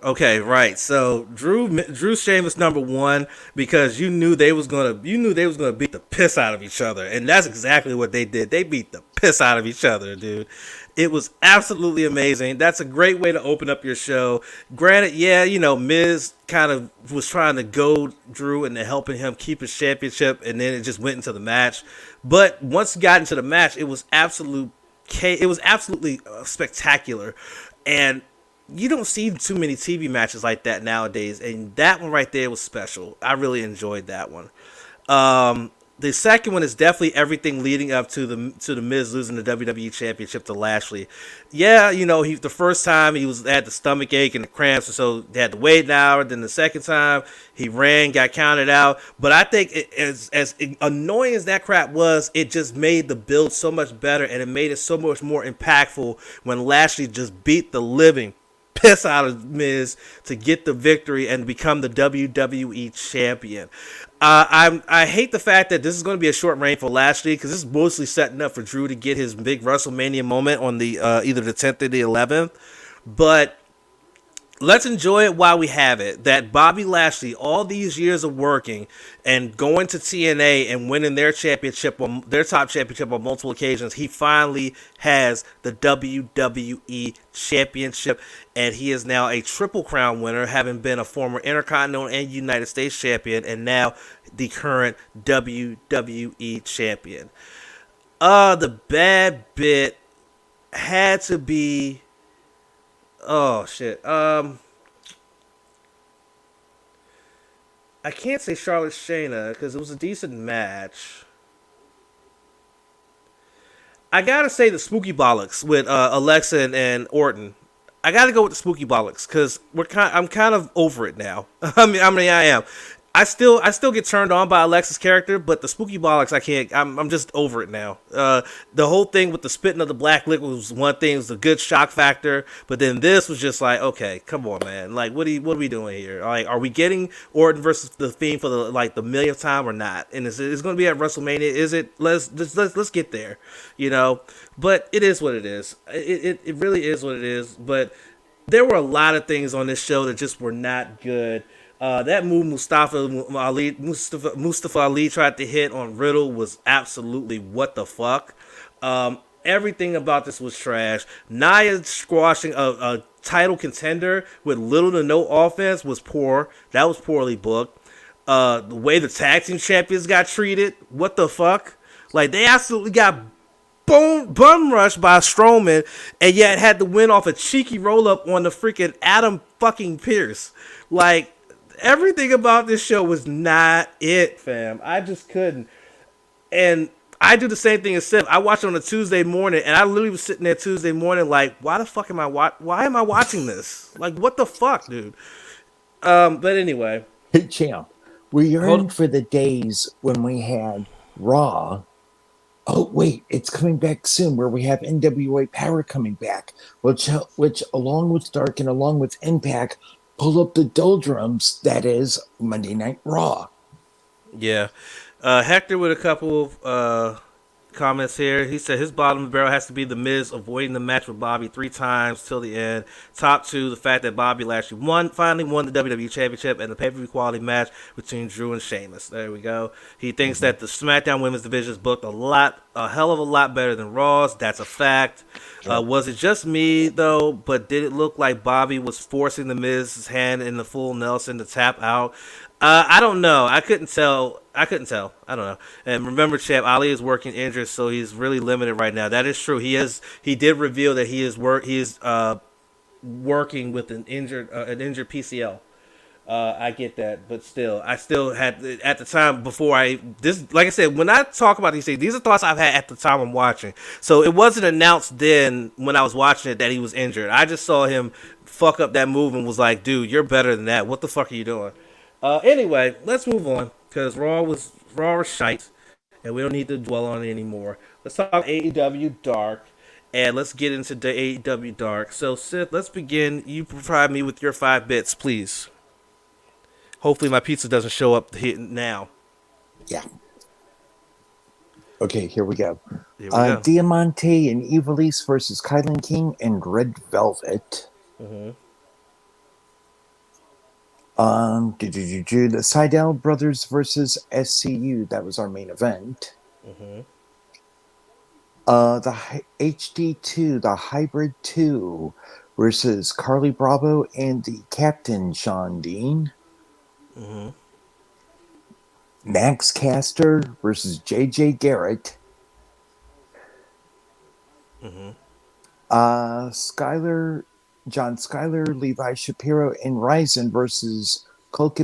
Okay, right. So Drew Sheamus number 1 because you knew they was gonna beat the piss out of each other, and that's exactly what they did. They beat the piss out of each other, dude. It was absolutely amazing. That's a great way to open up your show. Granted, yeah, Miz kind of was trying to goad Drew into helping him keep his championship, and then it just went into the match. But once he got into the match, it was absolutely spectacular, and you don't see too many TV matches like that nowadays, and that one right there was special. I really enjoyed that one. The second one is definitely everything leading up to the Miz losing the WWE Championship to Lashley. Yeah, he the first time he had the stomach ache and the cramps, and so they had to wait an hour. Then the second time he ran, got counted out. But I think as annoying as that crap was, it just made the build so much better, and it made it so much more impactful when Lashley just beat the living piss out of Miz to get the victory and become the WWE champion. I hate the fact that this is going to be a short reign for Lashley because this is mostly setting up for Drew to get his big WrestleMania moment on the either the 10th or the 11th. But let's enjoy it while we have it. That Bobby Lashley, all these years of working and going to TNA and winning their top championship on multiple occasions, he finally has the WWE Championship, and he is now a Triple Crown winner, having been a former Intercontinental and United States champion, and now the current WWE champion. The bad bit had to be. Oh shit. I can't say Charlotte Shayna because it was a decent match. I gotta say the Spooky Bollocks with Alexa and Orton. I gotta go with the Spooky Bollocks because I'm kind of over it now. I am. I still get turned on by Alexa's character, but the Spooky Bollocks I can't. I'm just over it now. The whole thing with the spitting of the black liquid was one thing. It was a good shock factor, but then this was just like, okay, come on, man. Like, what are we doing here? Like, are we getting Orton versus the Fiend for the millionth time or not? And it's going to be at WrestleMania. Is it? Let's get there. But it is what it is. It really is what it is. But there were a lot of things on this show that just were not good. That move Mustafa Ali tried to hit on Riddle was absolutely what the fuck. Everything about this was trash. Nia squashing a title contender with little to no offense was poor. That was poorly booked. The way the tag team champions got treated, what the fuck? Like, they absolutely got bum rushed by Strowman, and yet had to win off a cheeky roll up on the freaking Adam fucking Pierce. Like, everything about this show was not it, fam. I just couldn't. And I do the same thing as Sith. I watch it on a Tuesday morning, and I literally was sitting there Tuesday morning like, why the fuck why am I watching this? Like, what the fuck, dude? But anyway. Hey, champ, we yearned for the days when we had Raw. Oh, wait, it's coming back soon, where we have NWA Power coming back, which along with Dark and along with Impact, pull up the doldrums, that is Monday Night Raw. Yeah. Hector with a couple of comments here. He said his bottom of the barrel has to be The Miz avoiding the match with Bobby 3 times till the end. Top 2, the fact that Bobby Lashley finally won the WWE Championship, and the pay-per-view quality match between Drew and Sheamus. There we go. He thinks that the SmackDown Women's Division is booked a hell of a lot better than Raw's. That's a fact. Sure. Was it just me, though? But did it look like Bobby was forcing The Miz's hand in the full Nelson to tap out? I don't know. I couldn't tell. I don't know. And remember, champ, Ali is working injured, so he's really limited right now. That is true. He did reveal that he is working with an injured PCL. I get that, but still, I still had at the time like I said, when I talk about these things, these are thoughts I've had at the time I'm watching. So it wasn't announced then when I was watching it that he was injured. I just saw him fuck up that move and was like, dude, you're better than that. What the fuck are you doing? Anyway, let's move on because Raw was shite, and we don't need to dwell on it anymore. Let's talk AEW Dark, and let's get into the AEW Dark. So, Sith, let's begin. You provide me with your 5 bits, please. Hopefully, my pizza doesn't show up now. Yeah. Okay, here we go. Diamante and Ivelisse versus Kylan King and Red Velvet. Mm-hmm. The Seidel Brothers versus SCU. That was our main event. Mm-hmm. The HD2, the Hybrid 2 versus Carly Bravo and the Captain Sean Dean. Mm-hmm. Max Caster versus JJ Garrett. Mm-hmm. John Schuyler, Levi Shapiro, and Ryzen versus Colt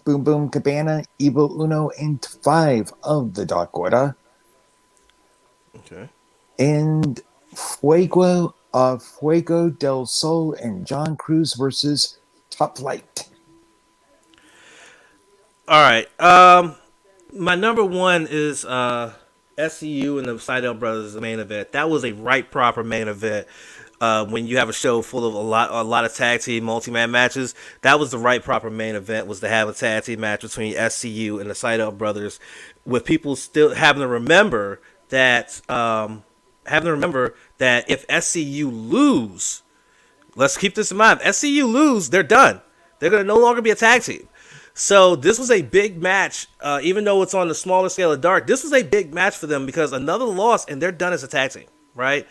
Boom Boom Cabana, Evil Uno, and 5 of the Dark Order. Okay. And Fuego del Sol and John Cruz versus Top Flight. All right. My number one is SCU and the Seidel Brothers, the main event. That was a right proper main event. When you have a show full of a lot of tag team multi-man matches, that was the right proper main event, was to have a tag team match between SCU and the Seidel Brothers, with people still having to remember that if SCU lose, let's keep this in mind. If SCU lose, they're done. They're going to no longer be a tag team. So this was a big match, even though it's on the smaller scale of Dark. This was a big match for them because another loss and they're done as a tag team, right?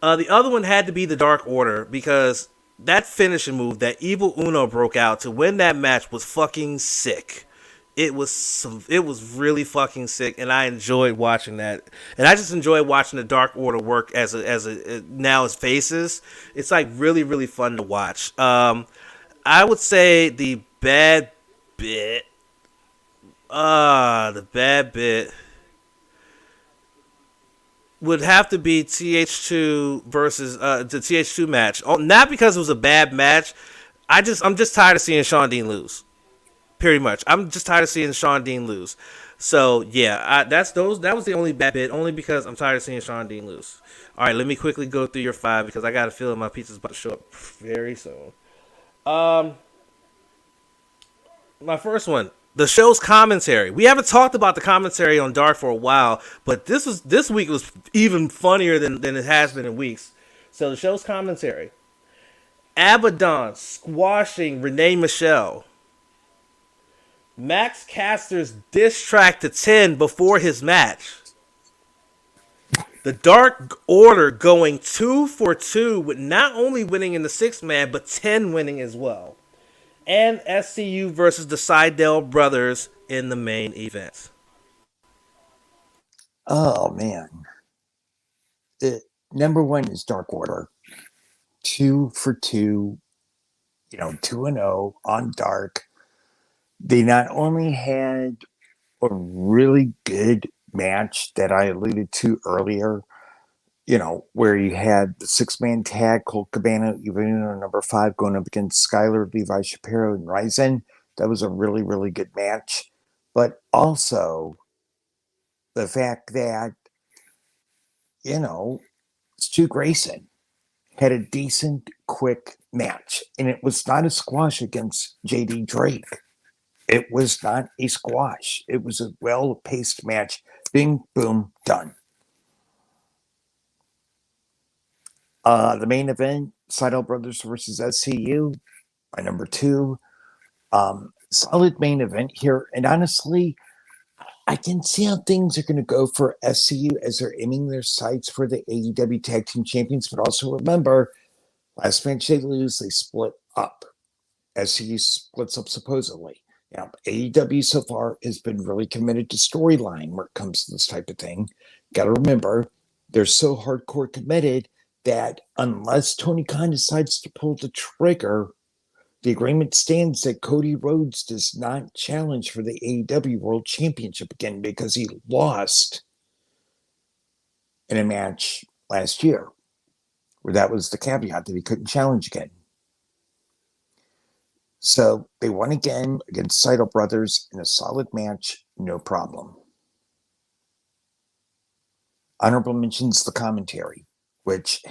The other one had to be the Dark Order because that finishing move that Evil Uno broke out to win that match was fucking sick. It was really fucking sick, and I enjoyed watching that. And I just enjoy watching the Dark Order work as now as faces. It's like really fun to watch. I would say the bad bit. The bad bit would have to be TH2 versus the TH2 match. Oh, not because it was a bad match. I'm just tired of seeing Shawn Dean lose. Pretty much, I'm just tired of seeing Shawn Dean lose. So yeah, that was the only bad bit. Only because I'm tired of seeing Shawn Dean lose. All right, let me quickly go through your 5 because I got a feeling my pizza's about to show up very soon. My first one, the show's commentary. We haven't talked about the commentary on Dark for a while, but this week was even funnier than it has been in weeks. So the show's commentary: Abaddon squashing Renee Michelle. Max Caster's diss track to 10 before his match. The Dark Order going 2 for 2 with not only winning in the 6-man, but 10 winning as well. And SCU versus the Seidel Brothers in the main event. Oh, man. Number 1 is Dark Order. 2 for 2, 2-0 on Dark. They not only had a really good match that I alluded to earlier, where you had the 6-man tag, Colt Cabana, even number 5 going up against Skylar, Levi Shapiro, and Ryzen. That was a really good match. But also the fact that, Stu Grayson had a decent, quick match. And it was not a squash against JD Drake. It was not a squash. It was a well-paced match. Bing, boom, done. The main event, Seidel Brothers versus SCU, my number 2. Solid main event here. And honestly, I can see how things are going to go for SCU as they're aiming their sights for the AEW Tag Team Champions. But also remember, last match they lose, they split up. SCU splits up supposedly. Now, AEW so far has been really committed to storyline when it comes to this type of thing. Got to remember, they're so hardcore committed that unless Tony Khan decides to pull the trigger, the agreement stands that Cody Rhodes does not challenge for the AEW World Championship again because he lost in a match last year, where that was the caveat that he couldn't challenge again. So they won again against Seidel Brothers in a solid match, no problem. Honorable mentions the commentary, which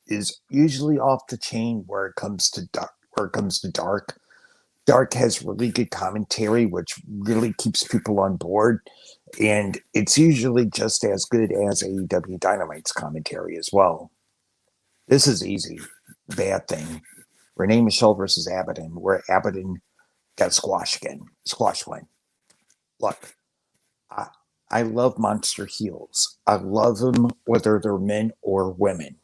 is usually off the chain where it comes to Dark. Dark has really good commentary, which really keeps people on board, and it's usually just as good as AEW Dynamite's commentary as well. This is easy. Bad thing. Renee Michelle versus Abaddon, where Abaddon got squashed again. Squash win. Look, I love monster heels. I love them whether they're men or women.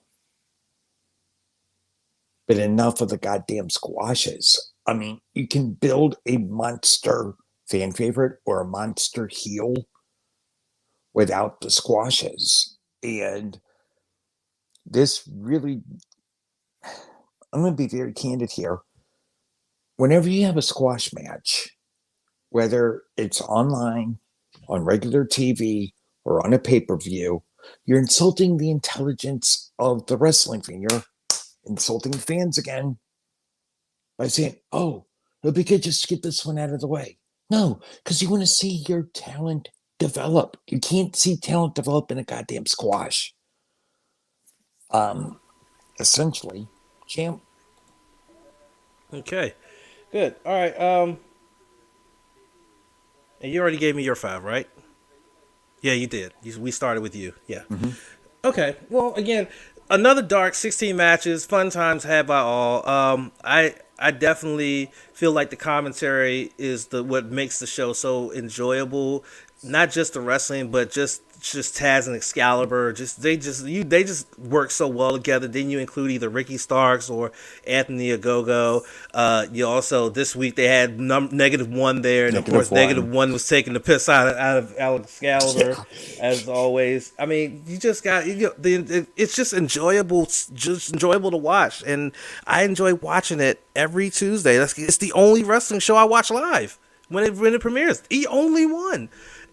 But enough of the goddamn squashes. I mean, you can build a monster fan favorite or a monster heel without the squashes. And this really, I'm going to be very candid here. Whenever you have a squash match, whether it's online, on regular TV, or on a pay-per-view, you're insulting the intelligence of the wrestling fan. You're insulting fans again by saying, oh, it'll be good just to get this one out of the way. No, because you want to see your talent develop. You can't see talent develop in a goddamn squash. Essentially, champ. Okay, good. All right. And you already gave me your 5, right? Yeah, you did. We started with you. Yeah. Mm-hmm. Okay. Well, again, another dark 16 matches, fun times had by all. I definitely feel like the commentary is what makes the show so enjoyable. Not just the wrestling, but just Taz and Excalibur. They just work so well together. Then you include either Ricky Starks or Anthony Ogogo. You also this week they had -1 there, and of course -1 was taking the piss out of Alex Excalibur as always. I mean, you just got it's just enjoyable to watch, and I enjoy watching it every Tuesday. It's the only wrestling show I watch live when it premieres. The only one.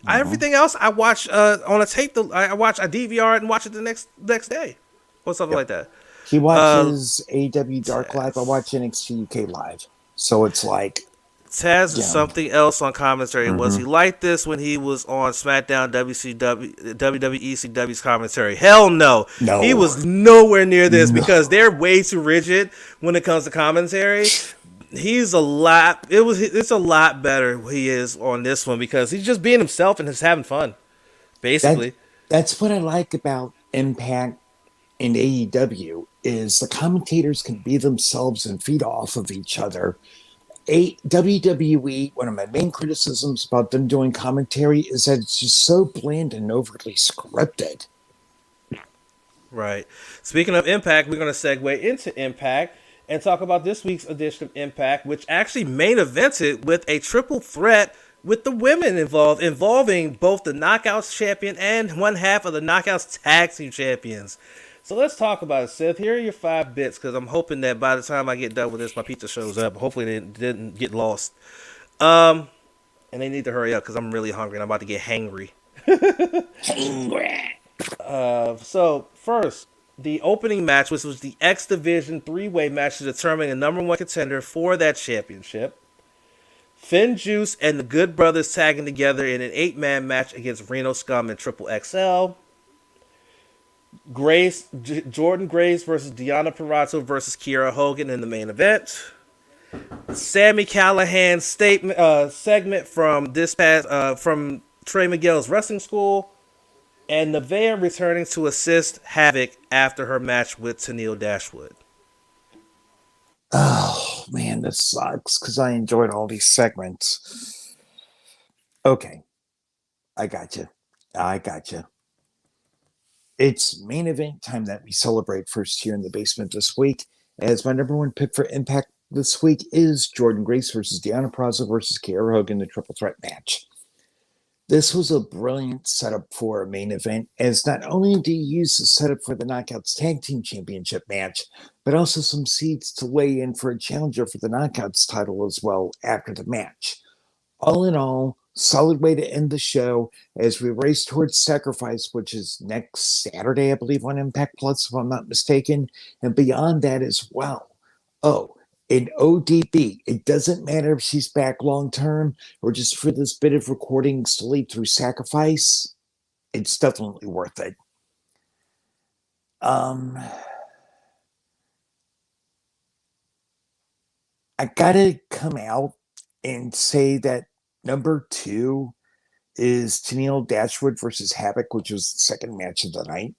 Everything else I watch on a tape. I watch a DVR it and watch it the next day, or something like that. He watches AEW Dark Live. I watch NXT UK Live. So it's like Taz is something else on commentary. Was he like this when he was on SmackDown WWE ECW's commentary? Hell no. He was nowhere near this because they're way too rigid when it comes to commentary. It's a lot better he is on this one because he's just being himself and just having fun, basically. That's what I like about Impact and AEW is the commentators can be themselves and feed off of each other. WWE, one of my main criticisms about them doing commentary is that it's just so bland and overly scripted. Right. Speaking of Impact, we're going to segue into Impact and talk about this week's edition of Impact, which actually main evented with a triple threat with the women involved, involving both the Knockouts champion and one half of the Knockouts tag team champions. So let's talk about it, Sith. Here are your 5 bits, because I'm hoping that by the time I get done with this, my pizza shows up. Hopefully they didn't get lost. And they need to hurry up, because I'm really hungry and I'm about to get hangry. So, first, the opening match, which was the X Division 3-way match to determine the number 1 contender for that championship. Finn Juice and the Good Brothers tagging together in an 8-man match against Reno Scum and Triple XL. Jordan Grace versus Deonna Purrazzo versus Kiera Hogan in the main event. Sami Callihan's segment from from Trey Miguel's wrestling school. And Nevaeh returning to assist Havoc after her match with Tenille Dashwood. Oh, man, this sucks because I enjoyed all these segments. Okay. I got you. It's main event time that we celebrate first here in the basement this week, as my number 1 pick for Impact this week is Jordan Grace versus Deonna Purrazzo versus Kiera Hogan, the triple threat match. This was a brilliant setup for a main event, as not only do you use the setup for the Knockouts Tag Team Championship match, but also some seeds to lay in for a challenger for the Knockouts title as well after the match. All in all, solid way to end the show as we race towards Sacrifice, which is next Saturday, I believe, on Impact Plus, if I'm not mistaken, and beyond that as well. Oh, in ODB, it doesn't matter if she's back long term or just for this bit of recordings to lead through Sacrifice. It's definitely worth it. I gotta come out and say that number 2 is Tenille Dashwood versus Havoc, which was the second match of the night.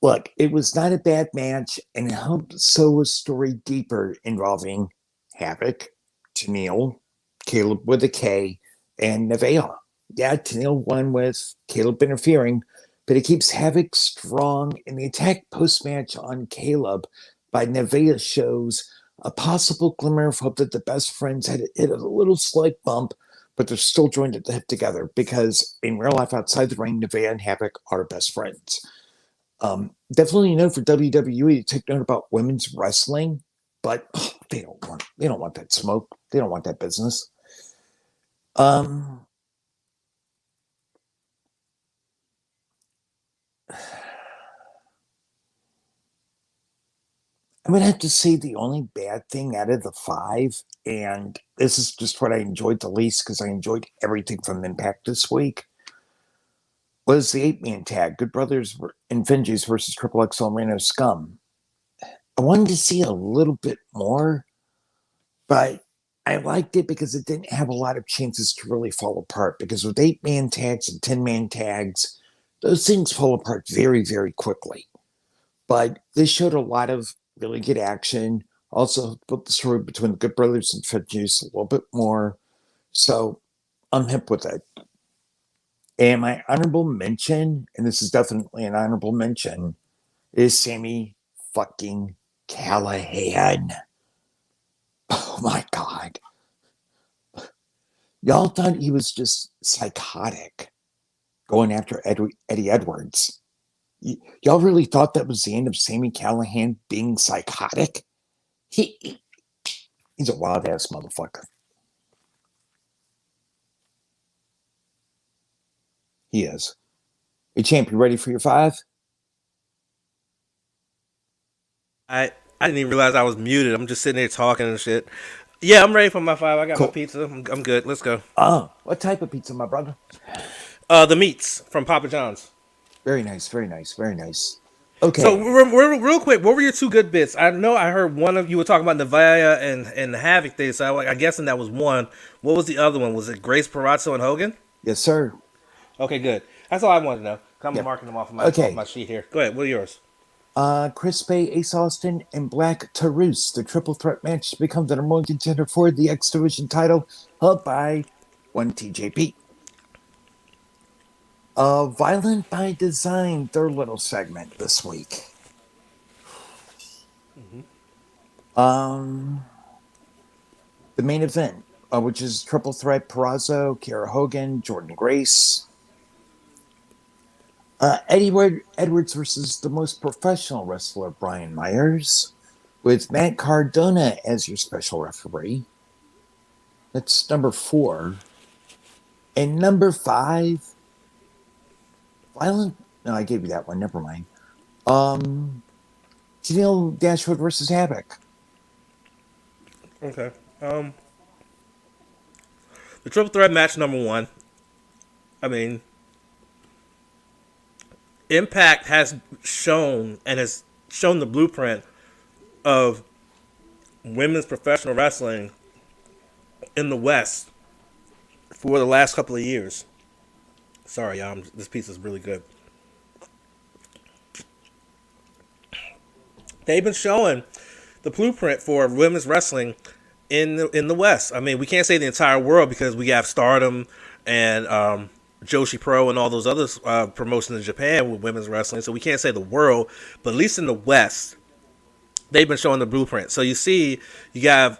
Look, it was not a bad match, and it helped sew a story deeper involving Havoc, Tenille, Caleb with a K, and Nevaeh. Yeah, Tenille won with Caleb interfering, but it keeps Havoc strong, and the attack post-match on Caleb by Nevaeh shows a possible glimmer of hope that the best friends had hit a little slight bump, but they're still joined at the hip together because in real life outside the ring, Nevaeh and Havoc are best friends. Definitely note for WWE to take note about women's wrestling, but they don't want that smoke. They don't want that business. Um, I'm gonna have to say the only bad thing out of the five, and this is just what I enjoyed the least because I enjoyed everything from Impact this week, was the 8-man tag, Good Brothers and Vengeance versus Triple X El Reno Scum. I wanted to see a little bit more, but I liked it because it didn't have a lot of chances to really fall apart. Because with 8-man tags and 10-man tags, those things fall apart very, very quickly. But this showed a lot of really good action. Also, built the story between the Good Brothers and Fed Juice a little bit more. So I'm hip with it. And my honorable mention, and this is definitely an honorable mention, is Sammy fucking Callahan. Oh my God. Y'all thought he was just psychotic going after Eddie Edwards. Y'all really thought that was the end of Sammy Callahan being psychotic? He's a wild ass motherfucker. He is. Hey, champ, you ready for your five? I didn't even realize I was muted. I'm just sitting there talking and shit. Yeah, I'm ready for my five. I got my Cool. pizza. I'm good. Let's go. What type of pizza, my brother? The meats from Papa John's. Very nice, very nice, very nice. So Okay. real quick, what were your two good bits? I know I heard one of you were talking about Nevada and the Havoc thing. So I'm guessing that was one. What was the other one? Was it Grace Parazzo and Hogan? Yes, sir. Okay, good. That's all I wanted to know. I'm Yep. marking them off Okay. my sheet here. Go ahead. What are yours? Chris Bay, Ace Austin, and Black Taurus, the triple threat match to become the number one contender for the X Division title, held by one TJP. Violent by Design, their little segment this week. The main event, which is triple threat Perazzo, Kiera Hogan, Jordan Grace. Eddie Edwards versus the most professional wrestler, Brian Myers, with Matt Cardona as your special referee. That's number 4. And number 5, Violent. No, I gave you that one. Never mind. Janelle Dashwood versus Havoc. Okay. The triple threat match number 1. I mean, Impact has shown the blueprint of women's professional wrestling in the West for the last couple of years. Sorry, y'all. This piece is really good. They've been showing the blueprint for women's wrestling in the West. I mean, we can't say the entire world because we have Stardom and Joshi Pro and all those other promotions in Japan with women's wrestling. So we can't say the world, but at least in the West, they've been showing the blueprint. So you see, you have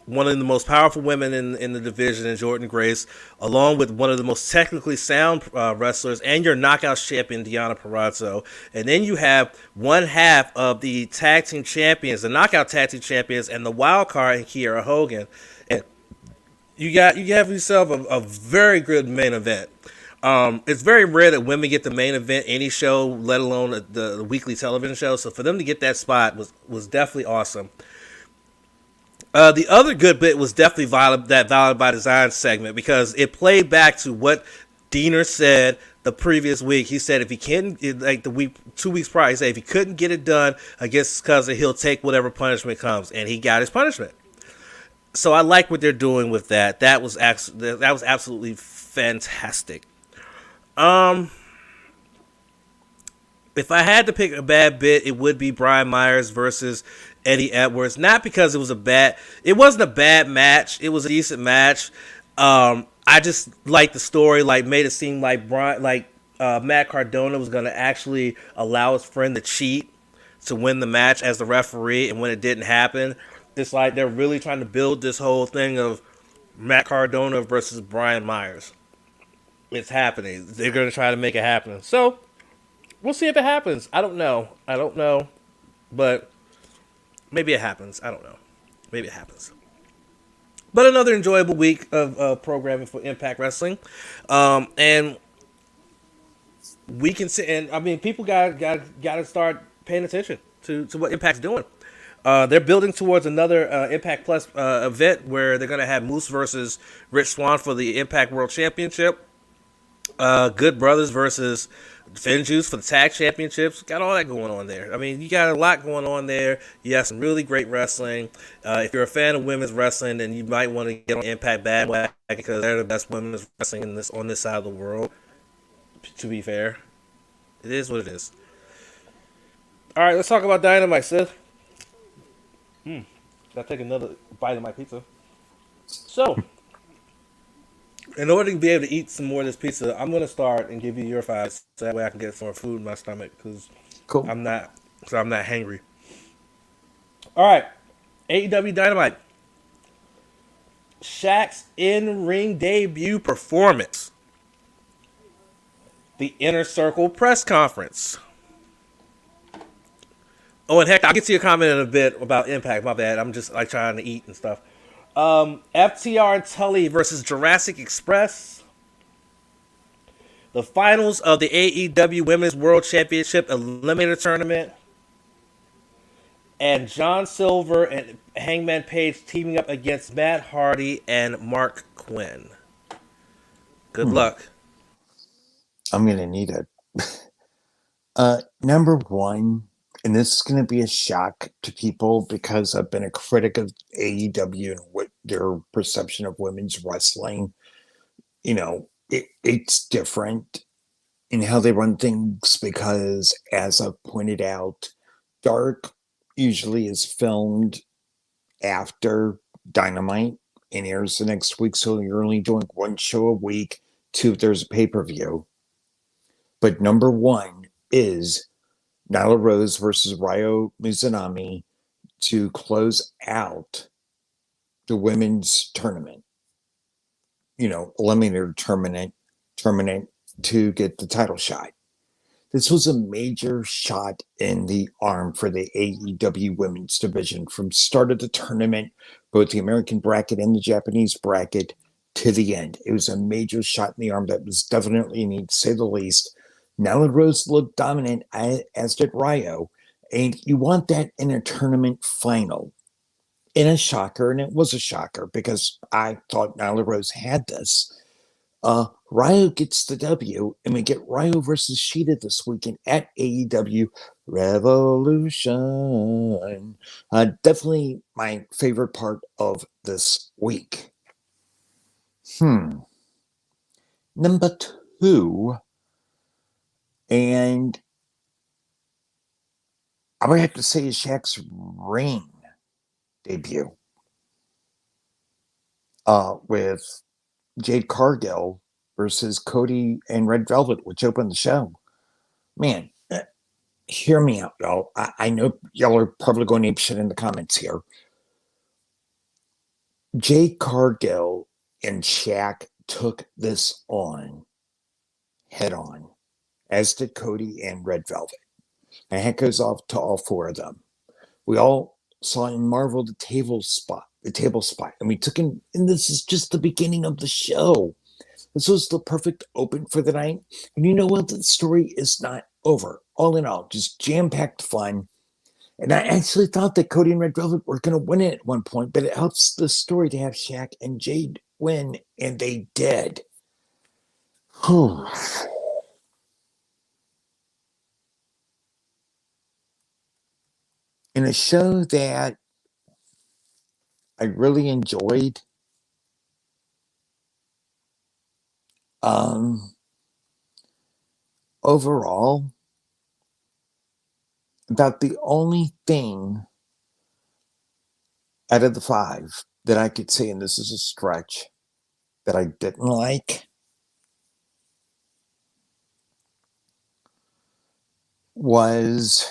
one of the most powerful women in the division in Jordan Grace, along with one of the most technically sound wrestlers and your Knockouts champion, Deonna Purrazzo. And then you have one half of the tag team champions, the Knockout tag team champions, and the wild card in Kiera Hogan. And you have yourself a very good main event. It's very rare that women get the main event any show, let alone the weekly television show. So for them to get that spot was definitely awesome. The other good bit was definitely Violent by Design segment because it played back to what Diener said the previous week. He said if he couldn't, like 2 weeks prior, he said if he couldn't get it done against his cousin, he'll take whatever punishment comes, and he got his punishment. So I like what they're doing with that. That was absolutely fantastic. If I had to pick a bad bit, it would be Brian Myers versus Eddie Edwards. Not because it wasn't a bad match. It was a decent match. I just liked the story. Like made it seem like Matt Cardona was going to actually allow his friend to cheat to win the match as the referee, and when it didn't happen, it's like they're really trying to build this whole thing of Matt Cardona versus Brian Myers. It's happening. They're going to try to make it happen. So we'll see if it happens. I don't know. But maybe it happens. I don't know. Maybe it happens. But another enjoyable week of programming for Impact Wrestling, and we can see. And I mean, people got to start paying attention to what Impact's doing. They're building towards another Impact Plus event where they're going to have Moose versus Rich Swann for the Impact World Championship. Good Brothers versus Finjuice for the tag championships. Got all that going on there. I mean, you got a lot going on there. You have some really great wrestling. If you're a fan of women's wrestling, then you might want to get on Impact bandwagon because they're the best women's wrestling on this side of the world. To be fair, it is what it is. All right, let's talk about Dynamite, Sith. Gotta take another bite of my pizza. So, in order to be able to eat some more of this pizza, I'm gonna start and give you your five, so that way I can get some more food in my stomach because Cool. I'm not, I'm not hangry. All right, AEW Dynamite. Shaq's in-ring debut performance. The Inner Circle press conference. Oh, and heck, I'll get to your comment in a bit about Impact. My bad. I'm just like trying to eat and stuff. FTR and Tully versus Jurassic Express. The finals of the AEW Women's World Championship Eliminator Tournament. And John Silver and Hangman Page teaming up against Matt Hardy and Mark Quinn. Good luck. I'm going to need it. Number one, and this is going to be a shock to people because I've been a critic of AEW and what their perception of women's wrestling. You know, it's different in how they run things because, as I've pointed out, Dark usually is filmed after Dynamite and airs the next week. So you're only doing one show a week. Two, if there's a pay-per-view. But number one is Nyla Rose versus Ryo Mizunami to close out the women's tournament. You know, Eliminator tournament to get the title shot. This was a major shot in the arm for the AEW women's division from start of the tournament, both the American bracket and the Japanese bracket, to the end. It was a major shot in the arm that was definitely needed, to say the least. Nyla Rose looked dominant, as did Ryo, and you want that in a tournament final. In a shocker, and it was a shocker because I thought Nyla Rose had this. Ryo gets the W, and we get Ryo versus Sheeta this weekend at AEW Revolution. Definitely my favorite part of this week. Number two, and I would have to say is Shaq's ring debut with Jade Cargill versus Cody and Red Velvet, which opened the show. Man, hear me out, y'all. I know y'all are probably going ape shit in the comments here. Jade Cargill and Shaq took this on head on, as did Cody and Red Velvet. My hat goes off to all four of them. We all saw in Marvel the table spot, and we took in, and this is just the beginning of the show. This was the perfect open for the night. And you know what? The story is not over. All in all, just jam-packed fun. And I actually thought that Cody and Red Velvet were going to win it at one point, but it helps the story to have Shaq and Jade win, and they did. In a show that I really enjoyed, overall, about the only thing out of the five that I could say, and this is a stretch, that I didn't like was,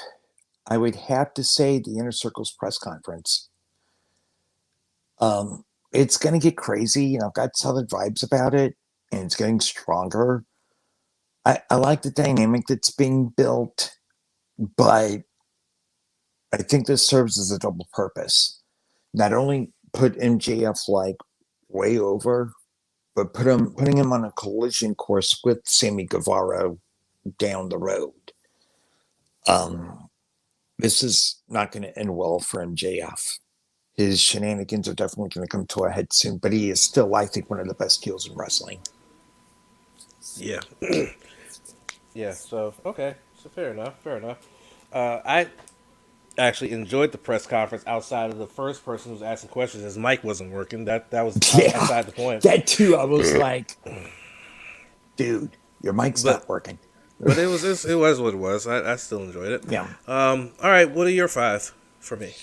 I would have to say, the Inner Circle's press conference. It's going to get crazy. You know, I've got solid vibes about it, and it's getting stronger. I like the dynamic that's being built, but I think this serves as a double purpose. Not only put MJF like way over, but putting him on a collision course with Sammy Guevara down the road. This is not going to end well for MJF. His shenanigans are definitely going to come to a head soon, but he is still, I think, one of the best heels in wrestling. Yeah. Yeah, so, okay. So, fair enough. I actually enjoyed the press conference outside of the first person who was asking questions. His mic wasn't working. That was outside the point. That too, I was like, dude, your mic's But not working. but it was what it was. I still enjoyed it. Yeah. All right, what are your 5 for me?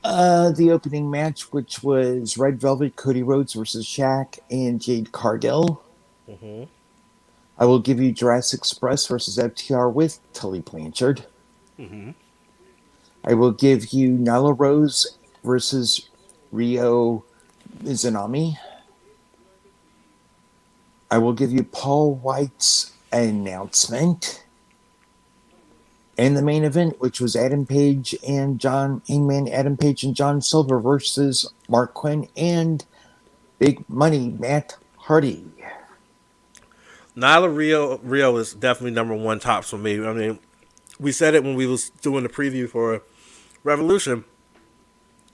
The opening match, which was Red Velvet, Cody Rhodes versus Shaq and Jade Cargill. Mm-hmm. I will give you Jurassic Express versus FTR with Tully Blanchard. Mm-hmm. I will give you Nyla Rose versus Ryo Mizunami. I will give you Paul White's announcement. And the main event, which was Hangman Adam Page and John Silver versus Mark Quinn and Big Money Matt Hardy. Nyla Rio is definitely number 1 tops for me. I mean, we said it when we was doing the preview for Revolution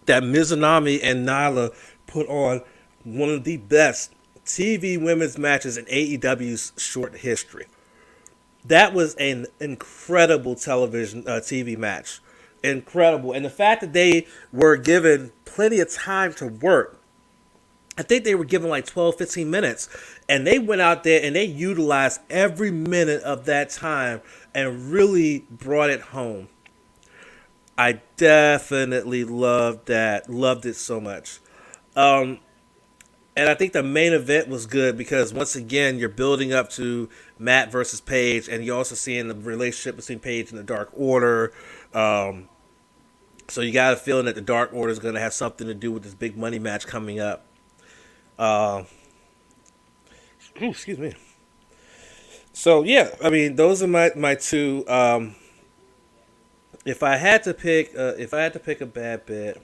that Mizunami and Nyla put on one of the best TV women's matches in AEW's short history. That was an incredible TV match. Incredible. And the fact that they were given plenty of time to work, I think they were given like 12, 15 minutes. And they went out there and they utilized every minute of that time and really brought it home. I definitely loved that. Loved it so much. And I think the main event was good because, once again, you're building up to Matt versus Paige, and you're also seeing the relationship between Paige and the Dark Order. So you got a feeling that the Dark Order is going to have something to do with this big money match coming up. Excuse me. So, yeah, I mean, those are my 2. If I had to pick a bad bit,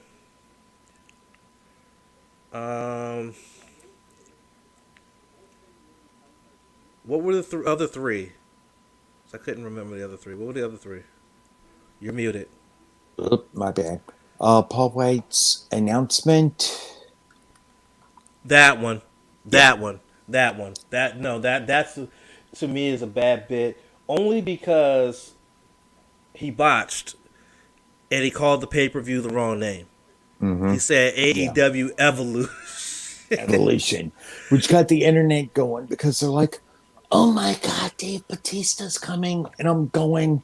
what were the other 3? I couldn't remember the other 3. What were the other 3? You're muted. Oop, my bad. Paul White's announcement. That one. That's to me is a bad bit. Only because he botched and he called the pay-per-view the wrong name. Mm-hmm. He said AEW Evolution. Evolution. Which got the internet going because they're like, oh my God, Dave Bautista's coming. And I'm going,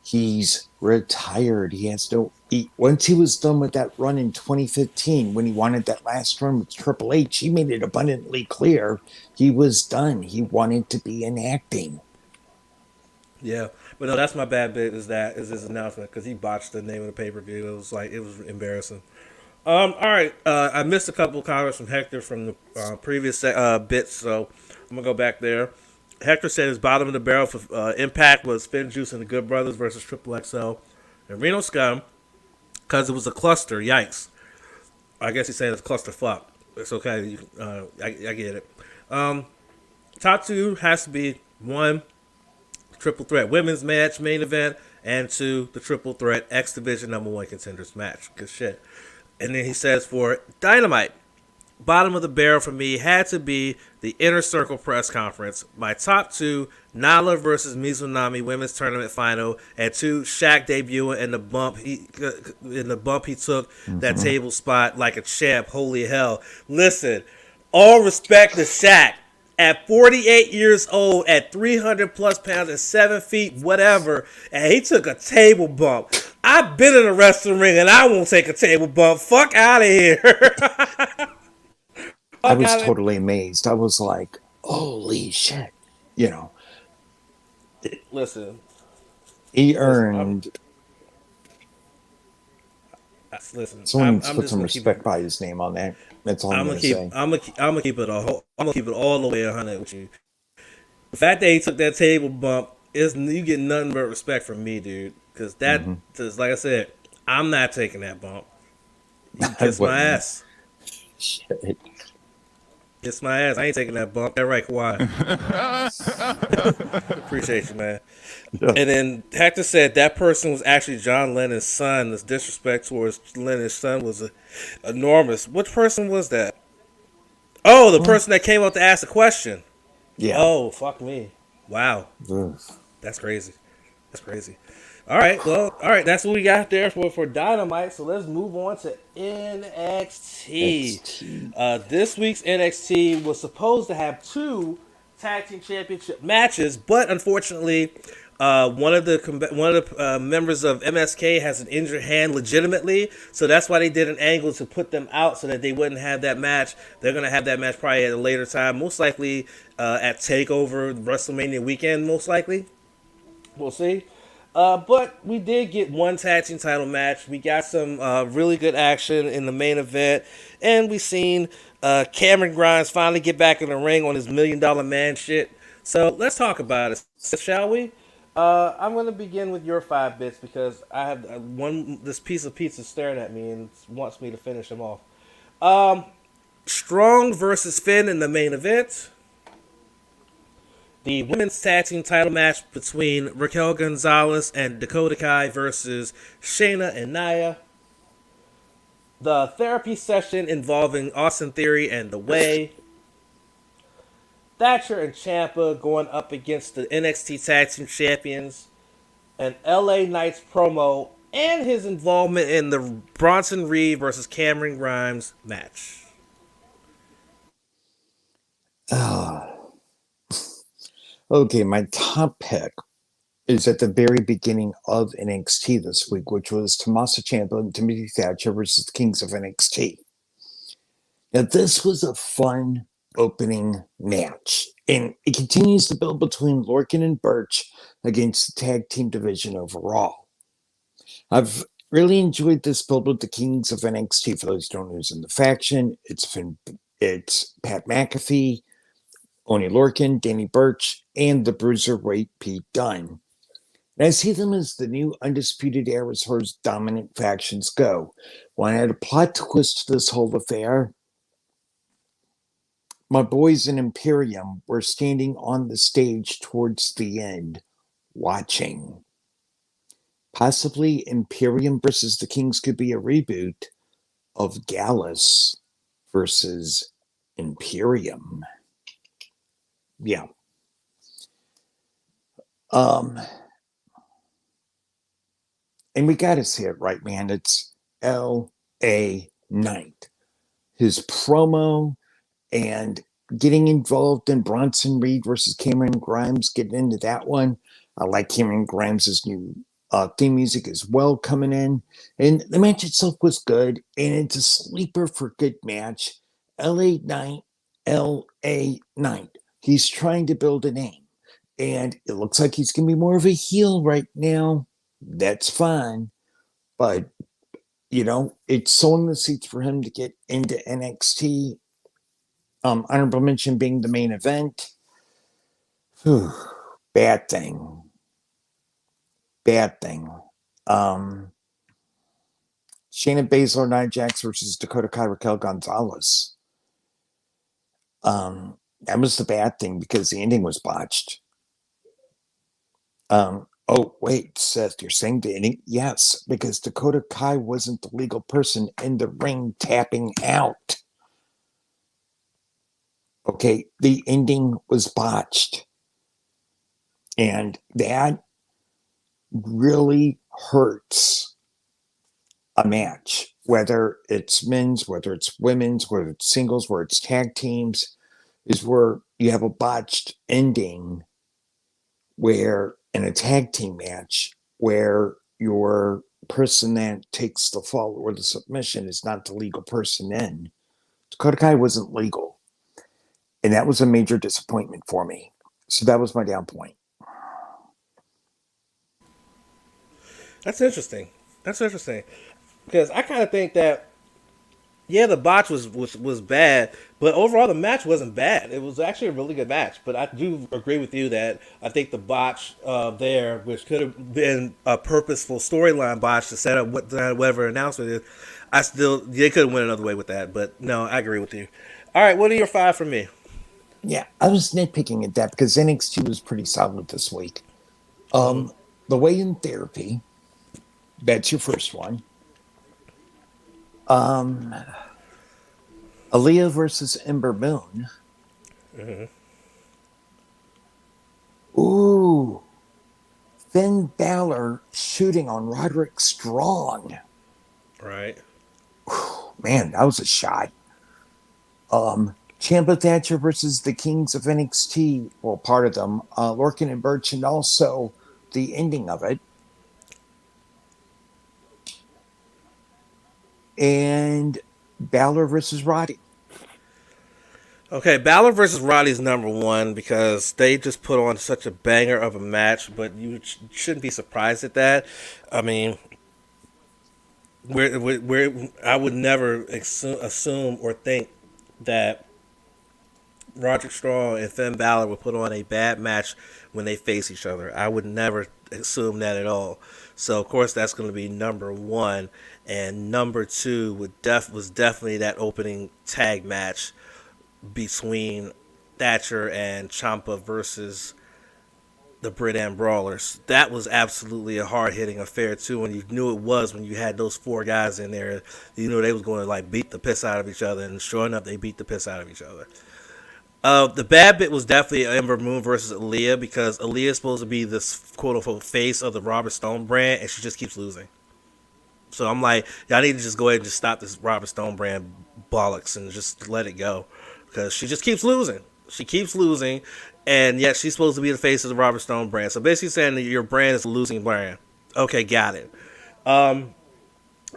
he's retired. He has no... Once he was done with that run in 2015, when he wanted that last run with Triple H, he made it abundantly clear he was done. He wanted to be in acting. Yeah. But no, that's my bad bit is his announcement because he botched the name of the pay-per-view. It was embarrassing. All right. I missed a couple of comments from Hector from the previous bits, so I'm going to go back there. Hector said his bottom of the barrel for Impact was Finn Juice and the Good Brothers versus Triple XL and Reno Scum because it was a cluster. Yikes. I guess he's saying it's a cluster fuck. It's okay. I get it. Top 2 has to be 1, Triple Threat Women's Match main event, and 2, the Triple Threat X Division number 1 contenders match. Good shit. And then he says for Dynamite, bottom of the barrel for me had to be the Inner Circle press conference. My top 2, Nyla versus Mizunami women's tournament final, and 2, Shaq debuting and the bump he took that table spot like a champ. Holy hell! Listen, all respect to Shaq. At 48 years old, at 300 plus pounds, and 7 feet, whatever, and he took a table bump. I've been in a wrestling ring and I won't take a table bump. Fuck out of here. I was totally amazed. I was like, holy shit. Listen. He earned... Listen. Someone needs to put some respect by his name on that. That's all I'm going to say. I'm gonna keep it all the way 100 with you. The fact that he took that table bump you get nothing but respect from me, dude. Because cause like I said, I'm not taking that bump. You kiss my ass. Shit. Kiss my ass. I ain't taking that bump. That right, Kawhi. Appreciate you, man. Yeah. And then Hector said that person was actually John Lennon's son. This disrespect towards Lennon's son was enormous. Which person was that? Oh, the person that came up to ask the question. Yeah. Oh, fuck me. Wow. Ugh. That's crazy. That's crazy. All right, well, all right, that's what we got there for Dynamite. So let's move on to NXT. NXT. This week's NXT was supposed to have two tag team championship matches, but unfortunately, one of the members of MSK has an injured hand legitimately, so that's why they did an angle to put them out so that they wouldn't have that match. They're gonna have that match probably at a later time, most likely at Takeover WrestleMania weekend, most likely. We'll see. But we did get one tag team title match. We got some really good action in the main event. And we seen Cameron Grimes finally get back in the ring on his $1 million man shit. So let's talk about it, shall we? I'm going to begin with your 5 bits because I have this piece of pizza staring at me and wants me to finish him off. Strong versus Finn in the main event. The women's tag team title match between Raquel Gonzalez and Dakota Kai versus Shayna and Nia. The therapy session involving Austin Theory and The Way. Thatcher and Ciampa going up against the NXT Tag Team Champions. An LA Knights promo and his involvement in the Bronson Reed versus Cameron Grimes match. Okay, my top pick is at the very beginning of NXT this week, which was Tommaso Ciampa and Timothy Thatcher versus the Kings of NXT. Now, this was a fun opening match, and it continues to build between Lorcan and Birch against the tag team division overall. I've really enjoyed this build with the Kings of NXT. For those who don't know who's in the faction, it's Pat McAfee, Oney Lorcan, Danny Burch, and the Bruiserweight Pete Dunne. And I see them as the new undisputed era as far as dominant factions go. When I had a plot twist to this whole affair, my boys in Imperium were standing on the stage towards the end, watching. Possibly Imperium versus the Kings could be a reboot of Gallus versus Imperium. Yeah. And we got to see it right, man. It's L.A. Knight. His promo and getting involved in Bronson Reed versus Cameron Grimes, getting into that one. I like Cameron Grimes' new theme music as well coming in. And the match itself was good, and it's a sleeper for good match. L.A. Knight, L.A. Knight. He's trying to build a name, and it looks like he's going to be more of a heel right now. That's fine, but it's sowing the seeds for him to get into NXT. Honorable mention being the main event. Whew, bad thing. Shayna Baszler, Nia Jax versus Dakota Kai, Raquel Gonzalez. That was the bad thing because the ending was botched. Oh, wait, Seth, you're saying the ending? Yes, because Dakota Kai wasn't the legal person in the ring tapping out. Okay, the ending was botched. And that really hurts a match, whether it's men's, whether it's women's, whether it's singles, whether it's tag teams, is where you have a botched ending where in a tag team match where your person that takes the fall or the submission is not the legal person in. Dakota Kai wasn't legal. And that was a major disappointment for me. So that was my down point. That's interesting. Because I kind of think that, yeah, the botch was bad, but overall the match wasn't bad. It was actually a really good match. But I do agree with you that I think the botch there, which could have been a purposeful storyline botch to set up whatever announcement is, they could have went another way with that. But no, I agree with you. All right, what are your 5 for me? Yeah, I was nitpicking at that because NXT was pretty solid this week. Hmm. The weigh-in therapy, that's your first one. Um, Aaliyah versus Ember Moon. Hmm. Ooh, Finn Balor shooting on Roderick Strong. Right. Man, that was a shot. Ciampa Thatcher versus the Kings of NXT. Well, part of them. Lorcan and Birch, and also the ending of it. And Balor versus Roddy. Okay, Balor versus Roddy's number 1 because they just put on such a banger of a match, but you shouldn't be surprised at that. I mean, I would never assume or think that Roderick Strong and Finn Balor would put on a bad match when they face each other. I would never assume that at all. So of course that's going to be number 1, and number 2 was definitely that opening tag match between Thatcher and Ciampa versus the Brit and Brawlers. That was absolutely a hard hitting affair too, and you knew it was when you had those 4 guys in there. You knew they was going to like beat the piss out of each other, and sure enough, they beat the piss out of each other. The bad bit was definitely Ember Moon versus Aaliyah because Aaliyah is supposed to be this quote unquote face of the Robert Stone brand, and she just keeps losing. So I'm like, y'all need to just go ahead and just stop this Robert Stone brand bollocks and just let it go because she just keeps losing. She keeps losing, and yet she's supposed to be the face of the Robert Stone brand. So basically saying that your brand is a losing brand. Okay, got it. And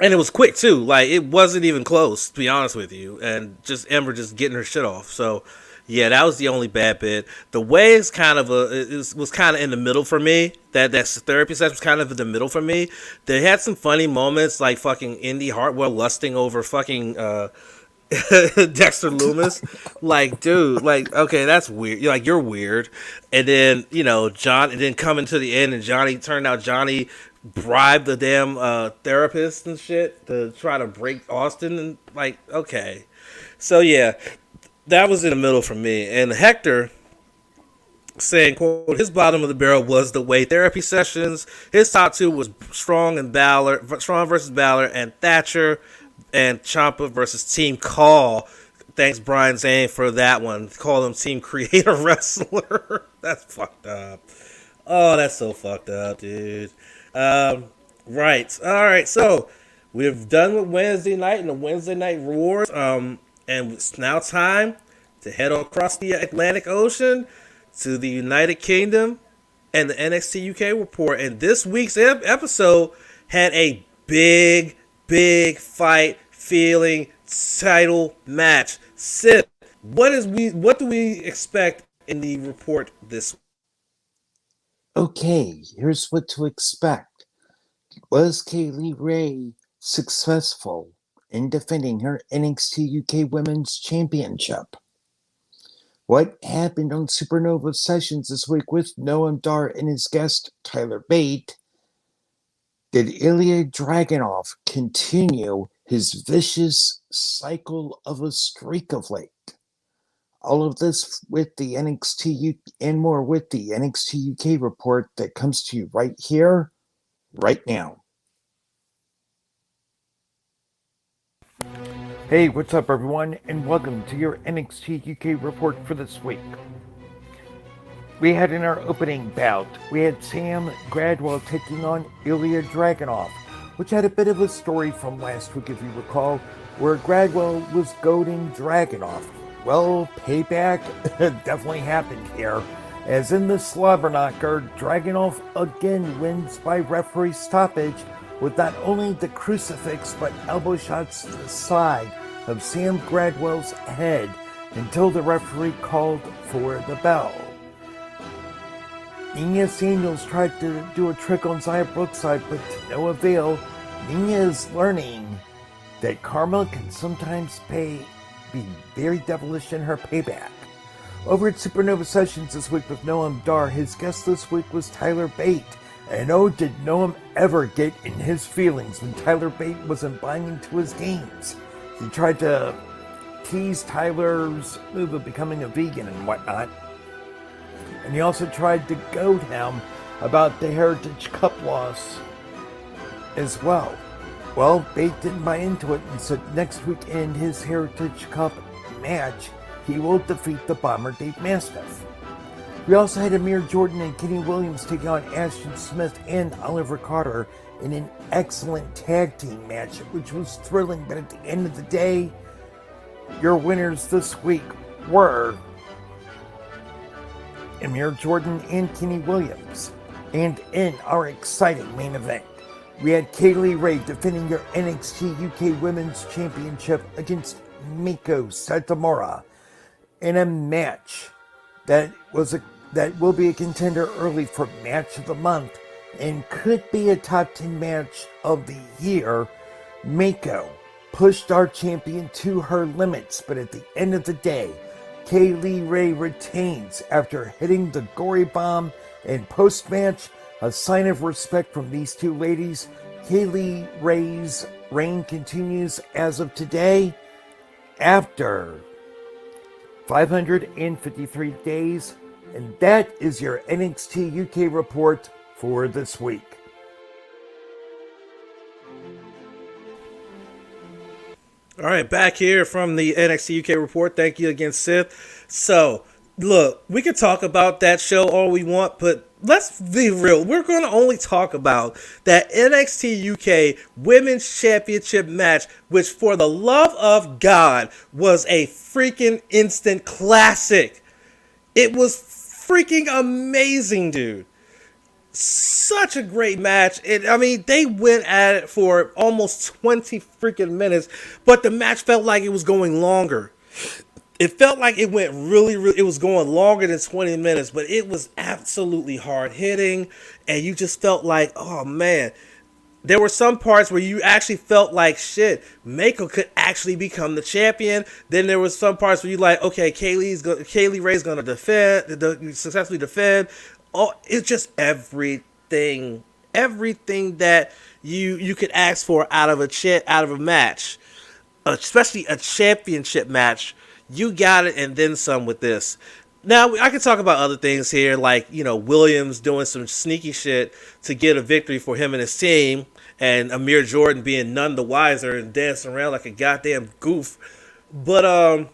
it was quick too. Like it wasn't even close, to be honest with you. And just Ember just getting her shit off. So yeah, that was the only bad bit. The way is kind of was kind of in the middle for me. That therapy session was kind of in the middle for me. They had some funny moments, like fucking Indy Hartwell lusting over fucking Dexter Loomis. Like, dude, like, okay, that's weird. Like, you're weird. And then, John, and then coming to the end, and turned out Johnny bribed the damn therapist and shit to try to break Austin. And, like, okay. So, yeah, that was in the middle for me. And Hector saying, quote, his bottom of the barrel was the way therapy sessions. His top 2 was Strong versus Balor, and Thatcher and Ciampa versus Team Call. Thanks, Brian Zane, for that one. Call him Team Creator Wrestler. That's fucked up. Oh, that's so fucked up, dude. Right. All right. So we've done with Wednesday night and the Wednesday night Wars. And it's now time to head across the Atlantic Ocean to the United Kingdom and the NXT UK report. And this week's episode had a big fight feeling title match. Sith, what do we expect in the report this week? Okay, here's what to expect. Was Kaylee Ray successful in defending her NXT UK Women's Championship? What happened on Supernova Sessions this week with Noam Dar and his guest Tyler Bate? Did Ilya Dragunov continue his vicious cycle of a streak of late? All of this with the NXT and more with the NXT UK report that comes to you right here, right now. Hey, what's up, everyone, and welcome to your NXT UK report for this week. We had in our opening bout, we had Sam Gradwell taking on Ilya Dragunov, which had a bit of a story from last week, if you recall, where Gradwell was goading Dragunov. Well, payback definitely happened here, as in the slobber knocker, Dragunov again wins by referee stoppage with not only the crucifix but elbow shots to the side of Sam Gradwell's head until the referee called for the bell. Nina Samuels tried to do a trick on Xia Brookside, but to no avail. Nina is learning that karma can sometimes be very devilish in her payback. Over at Supernova Sessions this week with Noam Dar, his guest this week was Tyler Bate. And oh, did Noam ever get in his feelings when Tyler Bate wasn't buying into his games. He tried to teased Tyler's move of becoming a vegan and whatnot. And he also tried to goad him about the Heritage Cup loss as well. Well, Bate didn't buy into it and said next week in his Heritage Cup match, he will defeat the Bomber Dave Mastiff. We also had Amir Jordan and Kenny Williams taking on Ashton Smith and Oliver Carter in an excellent tag team match, which was thrilling, but at the end of the day, your winners this week were Amir Jordan and Kenny Williams. And in our exciting main event, we had Kaylee Ray defending your NXT UK Women's Championship against Miko Satomura in a match that will be a contender early for Match of the Month and could be a top 10 match of the year. Mako pushed our champion to her limits, but at the end of the day, Kaylee Ray retains after hitting the gory bomb, and post-match, a sign of respect from these two ladies, Kaylee Ray's reign continues as of today after 553 days, and that is your NXT UK report for this week. All right, back here from the NXT UK report. Thank you again, Sith. So, look, we can talk about that show all we want, but let's be real. We're going to only talk about that NXT UK Women's Championship match, which, for the love of God, was a freaking instant classic. It was freaking amazing, dude. Such a great match. They went at it for almost 20 freaking minutes, but the match felt like it was going longer. It felt like it went it was going longer than 20 minutes, but it was absolutely hard hitting, and you just felt like, oh man. There were some parts where you actually felt like, shit, Mako could actually become the champion. Then there was some parts where you like, okay, Kaylee Ray's going to successfully defend. Oh, it's just everything that you could ask for out of a match, especially a championship match. You got it, and then some with this. Now, I can talk about other things here, like, Williams doing some sneaky shit to get a victory for him and his team, and Amir Jordan being none the wiser and dancing around like a goddamn goof. But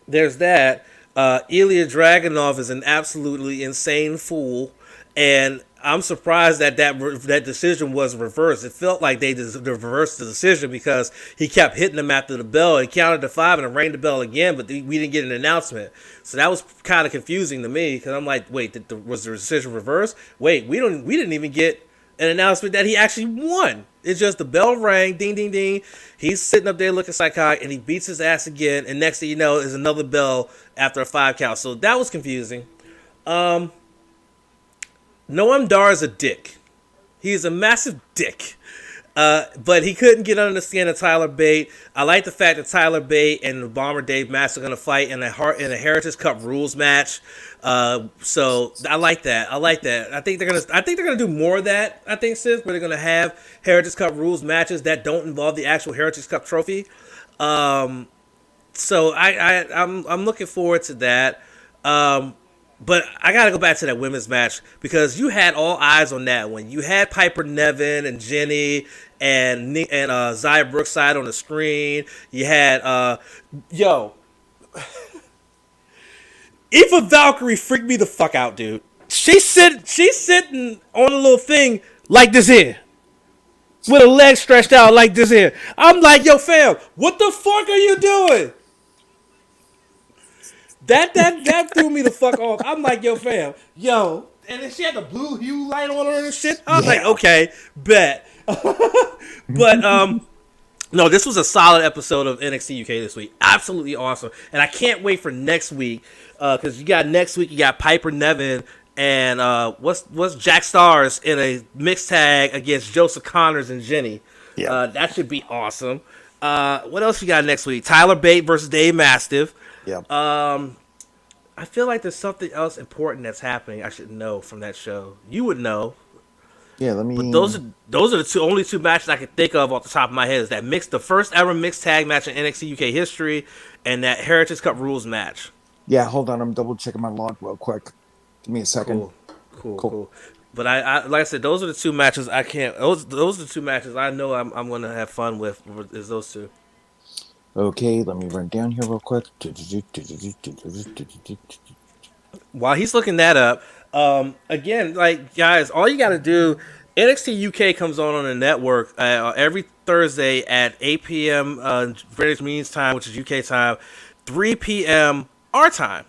there's that. Ilya Dragunov is an absolutely insane fool, and I'm surprised that decision was reversed. It felt like they reversed the decision because he kept hitting him after the bell. He counted to 5 and rang the bell again, but we didn't get an announcement. So that was kind of confusing to me because I'm like, wait, was the decision reversed? Wait, we didn't even get an announcement that he actually won. It's just the bell rang, ding, ding, ding. He's sitting up there looking psychotic, and he beats his ass again. And next thing you know, is another bell after a 5 count. So that was confusing. Noam Dar is a dick. He's a massive dick. But he couldn't get under the skin of Tyler Bate. I like the fact that Tyler Bate and the Bomber Dave Mastiff are going to fight in a Heritage Cup rules match. So I like that. I think they're gonna do more of that. I think, Sith, where they're gonna have Heritage Cup rules matches that don't involve the actual Heritage Cup trophy. So I'm looking forward to that. But I gotta go back to that women's match because you had all eyes on that one. You had Piper Niven and Jenny and Xia Brookside on the screen. You had Eva Valkyrie freaked me the fuck out, dude. She's sitting on a little thing like this here, with her legs stretched out like this here. I'm like, yo, fam, what the fuck are you doing? That threw me the fuck off. I'm like, yo, fam, yo. And then she had the blue hue light on her and shit. I was like, okay, bet. But, no, this was a solid episode of NXT UK this week. Absolutely awesome. And I can't wait for next week. Because you got Piper Niven and what's Jack Stars in a mixed tag against Joseph Connors and Jenny. Yeah. That should be awesome. What else you got next week? Tyler Bate versus Dave Mastiff. Yeah. I feel like there's something else important that's happening I should know from that show. You would know. Yeah, But those are the only two matches I can think of off the top of my head. Is that the first ever mixed tag match in NXT UK history, and that Heritage Cup Rules match. Yeah, hold on. I'm double checking my log real quick. Give me a second. Cool, cool, Cool. cool. But I like I said, those are the two matches I can't. Those are the two matches I know I'm gonna have fun with. Is those two? Okay, let me run down here real quick. While he's looking that up, again, like guys, all you got to do. NXT UK comes on the network every Thursday at 8 p.m. British Mean Time, which is UK time, 3 p.m. our time.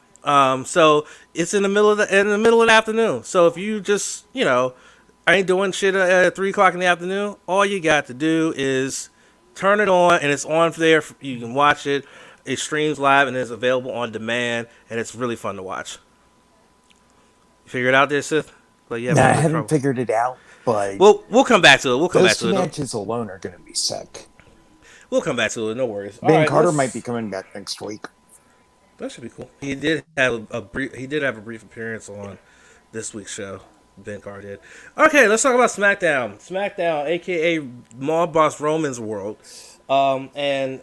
So it's in the middle of the afternoon. So if you just ain't doing shit at 3 o'clock in the afternoon, all you got to do is turn it on, and it's on there. You can watch it. It streams live and is available on demand, and it's really fun to watch. You figure it out there, Sith? Like, Nah, I haven't figured it out, but we'll come back to it. those two matches alone are going to be sick. We'll come back to it. No worries. Ben Carter might be coming back next week. That should be cool. He did have a brief appearance on this week's show. Ben Carter did. Okay, let's talk about SmackDown. SmackDown, aka Mob Boss Roman's world, and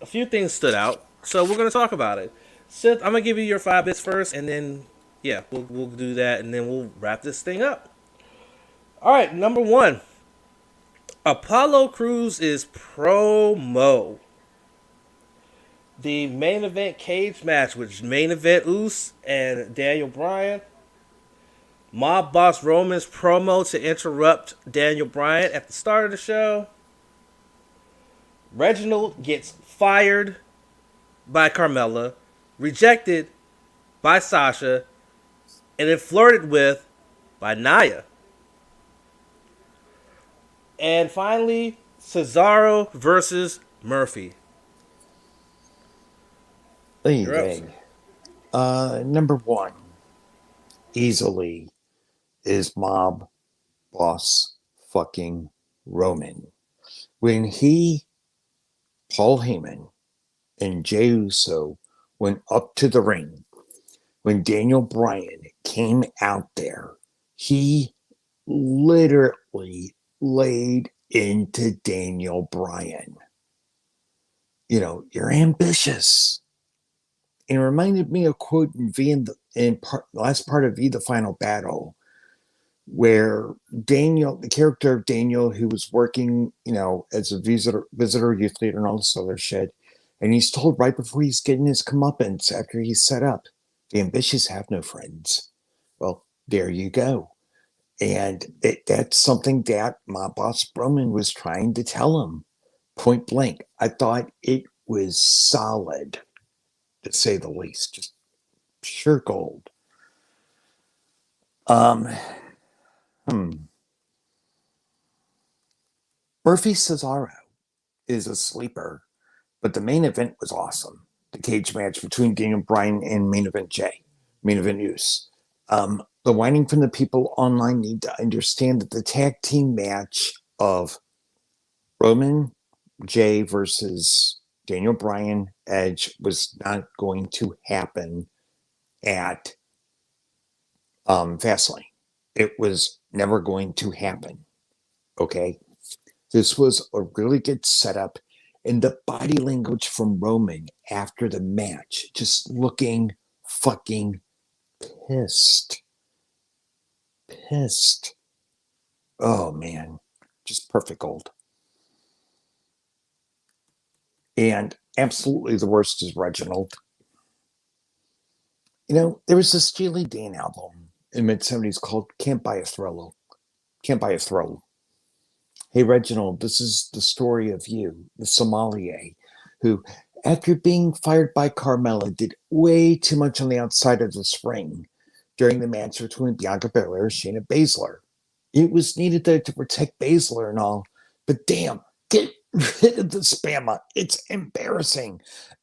a few things stood out. So we're gonna talk about it. Sith, I'm gonna give you your 5 bits first, and then we'll do that, and then we'll wrap this thing up. All right, number 1. Apollo Crews' promo. The main event cage match, which main event Uce and Daniel Bryan. Mob Boss Roman's promo to interrupt Daniel Bryan at the start of the show. Reginald gets fired by Carmella, rejected by Sasha, and then flirted with by Nia. And finally, Cesaro versus Murphy. Number 1, easily, is Mob Boss fucking Roman. When Paul Heyman, and Jey Uso went up to the ring, when Daniel Bryan came out there, he literally laid into Daniel Bryan. You're ambitious. And it reminded me of a quote in last part of V, the Final Battle, where Daniel, the character of Daniel, who was working, as a visitor youth leader and all this other shit, and he's told right before he's getting his comeuppance after he's set up, the ambitious have no friends. Well, there you go. And that's something that my boss Roman was trying to tell him, point blank. I thought it was solid, to say the least. Just pure gold. Murphy Cesaro is a sleeper, but the main event was awesome. The cage match between Daniel Bryan and main event Jey, main event Uce. The whining from the people online need to understand that the tag team match of Roman, Jey versus Daniel Bryan, Edge was not going to happen at Fastlane. It was never going to happen. Okay? This was a really good setup, and the body language from Roman after the match, just looking fucking pissed. Oh, man. Just perfect gold. And absolutely the worst is Reginald. There was this Steely Dan album in the mid-70s called Can't Buy a Thrill. Hey, Reginald, this is the story of you, the sommelier, who, after being fired by Carmella, did way too much on the outside of the ring during the match between Bianca Belair and Shayna Baszler. It was needed there to protect Baszler and all, but damn, get rid of the spammer. It's embarrassing.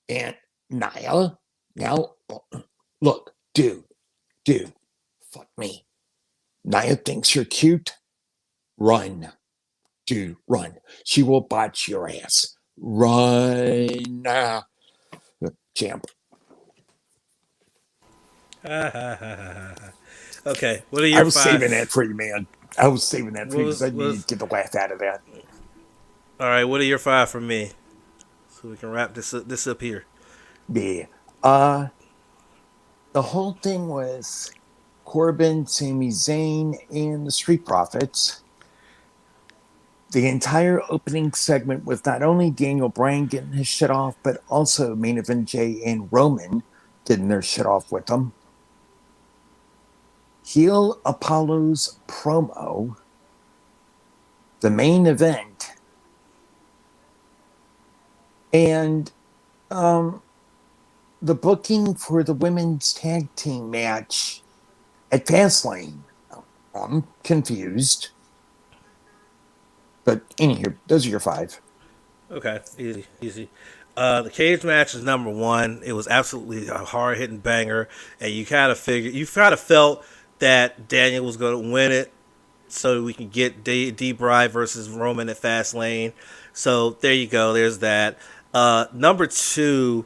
And Nia, now, look, dude, fuck me. Nia thinks you're cute. Run. Dude, run. She will botch your ass. Run. Champ. Okay, what are your 5? I was saving that for you, man. I was saving that for What you because I was needed to get the laugh out of that. all right? What are your 5 for me? So we can wrap this up here. Yeah. The whole thing with Corbin, Sami Zayn, and the Street Profits. The entire opening segment with not only Daniel Bryan getting his shit off, but also Main Event Jay and Roman getting their shit off with them. Heel Apollo's promo. The main event. And the booking for the women's tag team match at Fastlane. I'm confused. But anywho, those are your 5. Okay, easy. The cage match is number 1. It was absolutely a hard hitting banger, and you kind of felt that Daniel was going to win it, so we can get D. Bry versus Roman at Fastlane. So there you go. There's that. Number 2.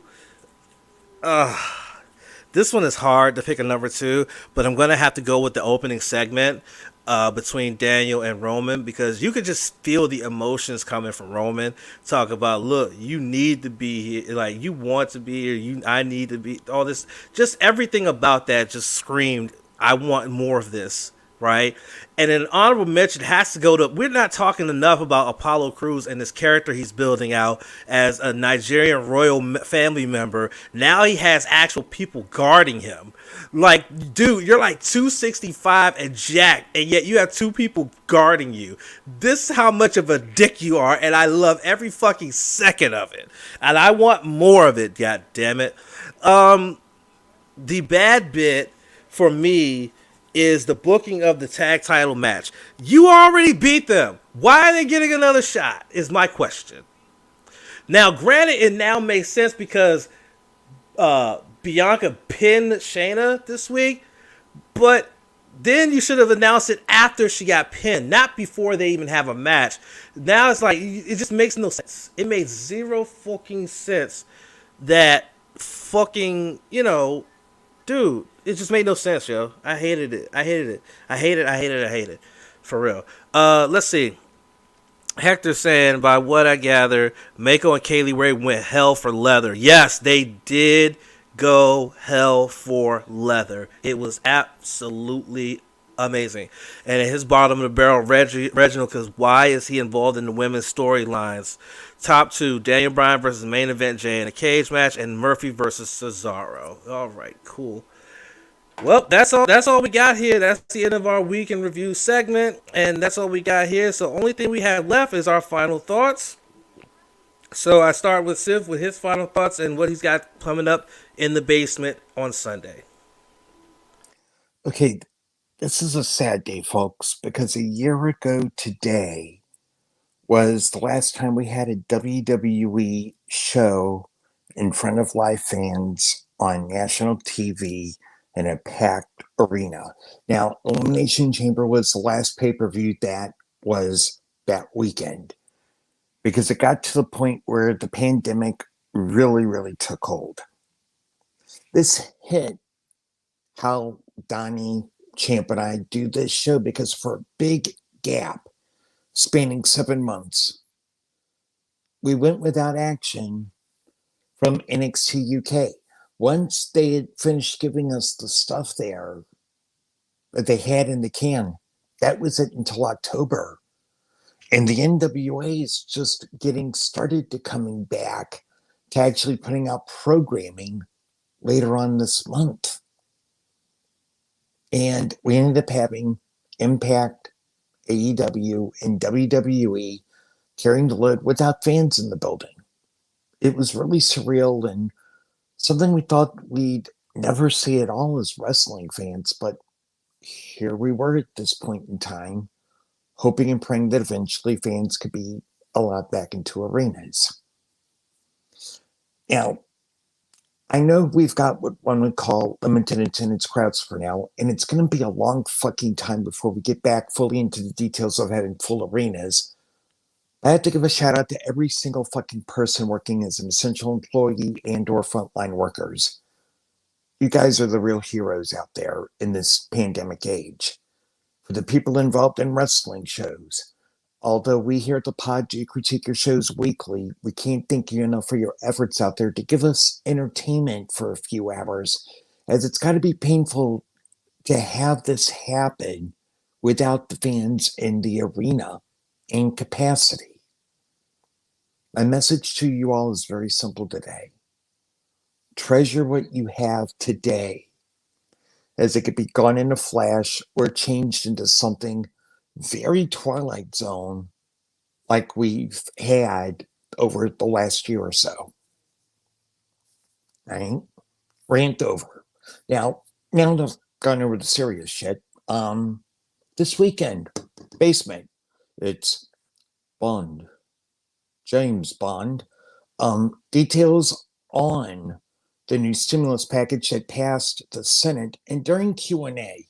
This one is hard to pick a number 2, but I'm gonna have to go with the opening segment between Daniel and Roman, because you could just feel the emotions coming from Roman. Talk about, look, you need to be here, like you want to be here. I need to be. All this, just everything about that just screamed, I want more of this. Right? And an honorable mention has to go to, we're not talking enough about Apollo Crews and this character he's building out as a Nigerian royal family member. Now he has actual people guarding him. Like, dude, you're like 265 and jacked, and yet you have 2 people guarding you. This is how much of a dick you are, and I love every fucking second of it. And I want more of it, god damn it. The bad bit for me is the booking of the tag title match. You already beat them. Why are they getting another shot? Is my question. Now, granted, it now makes sense because Bianca pinned Shayna this week, but then you should have announced it after she got pinned, not before they even have a match. Now it's like, it just makes no sense. It made zero fucking sense that fucking, dude, it just made no sense, yo. I hated it. For real. Let's see. Hector saying, by what I gather, Mako and Kaylee Ray went hell for leather. Yes, they did go hell for leather. It was absolutely amazing. And at his bottom of the barrel, Reginald, because why is he involved in the women's storylines? Top 2, Daniel Bryan versus Main Event Jay in a cage match, and Murphy versus Cesaro. All right, cool. Well, that's all we got here. That's the end of our week in review segment, and that's all we got here. So only thing we have left is our final thoughts. So I start with Sith with his final thoughts and what he's got coming up in the basement on Sunday. Okay, this is a sad day, folks, because a year ago today was the last time we had a WWE show in front of live fans on national TV in a packed arena. Now, Elimination Chamber was the last pay-per-view that was that weekend, because it got to the point where the pandemic really, really took hold. This hit how Donnie, Champ, and I do this show, because for a big gap spanning 7 months, we went without action from NXT UK. Once they had finished giving us the stuff there that they had in the can, that was it until October. And the NWA is just getting started to coming back to actually putting out programming later on this month. And we ended up having Impact, AEW, and WWE carrying the load without fans in the building. It was really surreal and something we thought we'd never see at all as wrestling fans, but here we were at this point in time, hoping and praying that eventually fans could be allowed back into arenas. Now, I know we've got what one would call limited attendance crowds for now, and it's going to be a long fucking time before we get back fully into the details of having full arenas. I have to give a shout out to every single fucking person working as an essential employee and or frontline workers. You guys are the real heroes out there in this pandemic age. For the people involved in wrestling shows, although we here at the pod do critique your shows weekly, we can't thank you enough for your efforts out there to give us entertainment for a few hours, as it's got to be painful to have this happen without the fans in the arena in capacity. My message to you all is very simple today. Treasure what you have today, as it could be gone in a flash or changed into something very Twilight Zone like we've had over the last year or so. Right? Rant over. Now that I've gone over the serious shit, this weekend, Basement, it's Bond, James Bond. Details on the new stimulus package that passed the Senate, and during Q&A.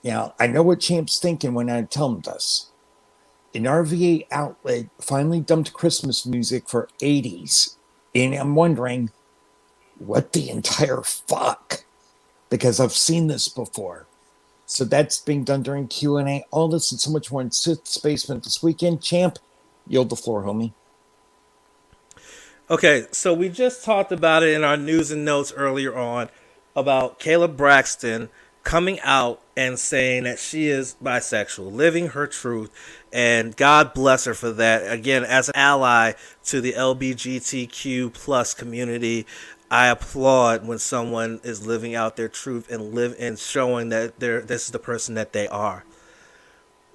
Now, I know what Champ's thinking when I tell him this. An RVA outlet finally dumped Christmas music for 80s, and I'm wondering, what the entire fuck? Because I've seen this before. So that's being done during Q&A. All this and so much more in Sith's Basement this weekend. Champ, yield the floor, homie. Okay, so we just talked about it in our news and notes earlier on about Kayla Braxton coming out and saying that she is bisexual, living her truth, and God bless her for that. Again, as an ally to the LGBTQ plus community, I applaud when someone is living out their truth and showing that this is the person that they are.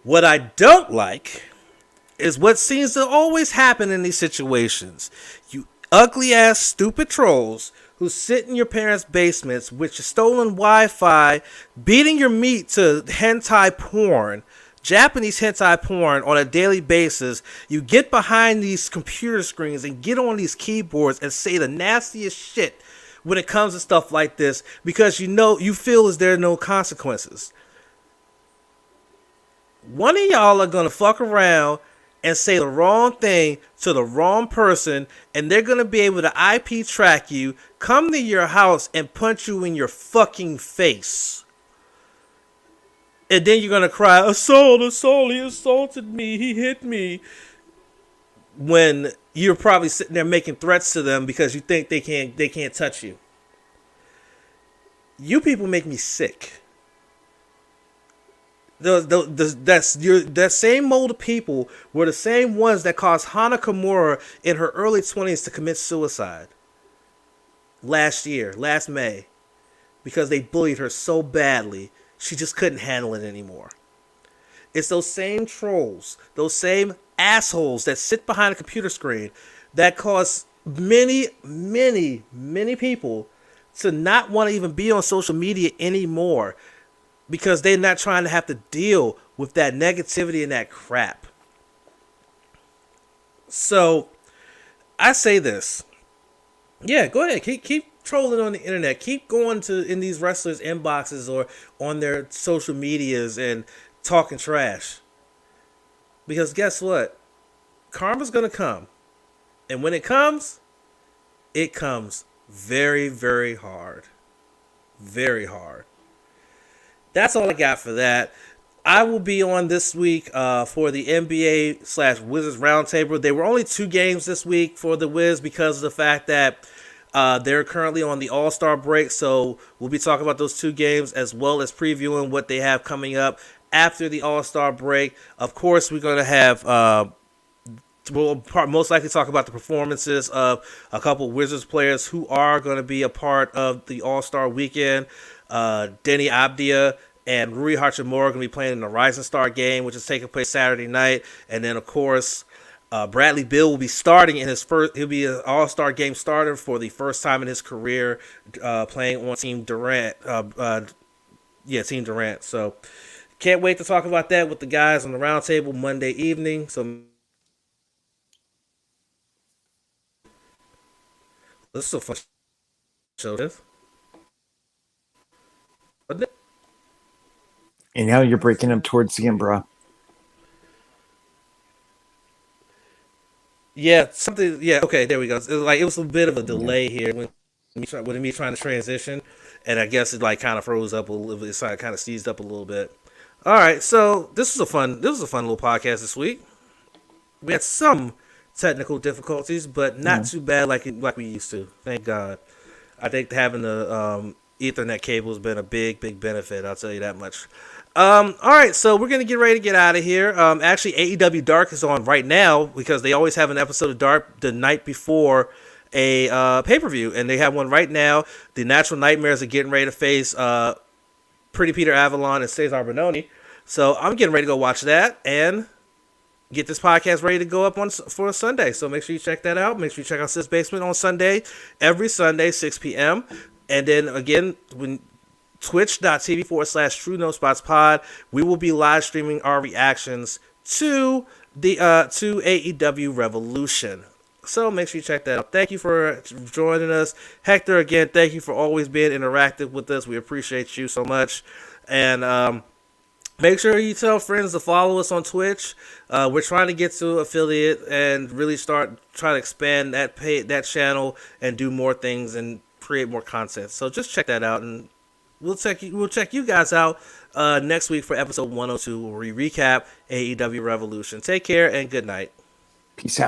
What I don't like is what seems to always happen in these situations. You ugly ass stupid trolls who sit in your parents' basements with your stolen Wi-Fi, beating your meat to hentai porn, Japanese hentai porn on a daily basis. You get behind these computer screens and get on these keyboards and say the nastiest shit when it comes to stuff like this because you feel as there are no consequences. One of y'all are gonna fuck around and say the wrong thing to the wrong person, and they're going to be able to IP track you, come to your house, and punch you in your fucking face. And then you're going to cry, assault, he assaulted me, he hit me. When you're probably sitting there making threats to them because you think they can't touch you. You people make me sick. That same mold of people were the same ones that caused Hana Kimura in her early 20s to commit suicide last May, because they bullied her so badly she just couldn't handle it anymore. It's those same trolls, those same assholes that sit behind a computer screen that cause many people to not want to even be on social media anymore, because they're not trying to have to deal with that negativity and that crap. So, I say this. Yeah, go ahead. Keep trolling on the internet. Keep going in these wrestlers' inboxes or on their social medias and talking trash. Because guess what? Karma's going to come. And when it comes very, very hard. Very hard. That's all I got for that. I will be on this week for the NBA/Wizards Roundtable. There were only 2 games this week for the Wiz because of the fact that they're currently on the All-Star break. So we'll be talking about those 2 games as well as previewing what they have coming up after the All-Star break. Of course, we're going to have we'll most likely talk about the performances of a couple Wizards players who are going to be a part of the All-Star weekend. Denny Abdia and Rui Hachimura are going to be playing in the Rising Star game, which is taking place Saturday night. And then, of course, Bradley Beal will be starting in his first. He'll be an All-Star game starter for the first time in his career, playing on Team Durant. Team Durant. So, can't wait to talk about that with the guys on the roundtable Monday evening. So, this is a fun show. This. And now you're breaking up towards the end, bro. Yeah, something. Yeah, okay, there we go. It was a bit of a delay here when me trying to transition, and I guess it kind of froze up a little bit. It kind of seized up a little bit. All right, so this was a fun little podcast this week. We had some technical difficulties, but not too bad like we used to. Thank God. I think having the Ethernet cable has been a big benefit. I'll tell you that much. All right, so we're gonna get ready to get out of here. Actually, AEW Dark is on right now because they always have an episode of Dark the night before a pay-per-view, and they have one right now. The Natural Nightmares are getting ready to face Pretty Peter Avalon and Cesar Bononi. So I'm getting ready to go watch that and get this podcast ready to go up for a Sunday. So make sure you check that out. Make sure you check out Sith's Basement on Sunday, every Sunday, 6 p.m. And then again, when twitch.tv/True No Spots Pod, we will be live streaming our reactions to the to AEW Revolution. So make sure you check that out. Thank you for joining us. Hector, again, thank you for always being interactive with us. We appreciate you so much. And make sure you tell friends to follow us on Twitch. We're trying to get to affiliate and really try to expand that channel and do more things and create more content. So just check that out, and we'll check you guys out next week for episode 102, where we recap AEW Revolution. Take care and good night. Peace out.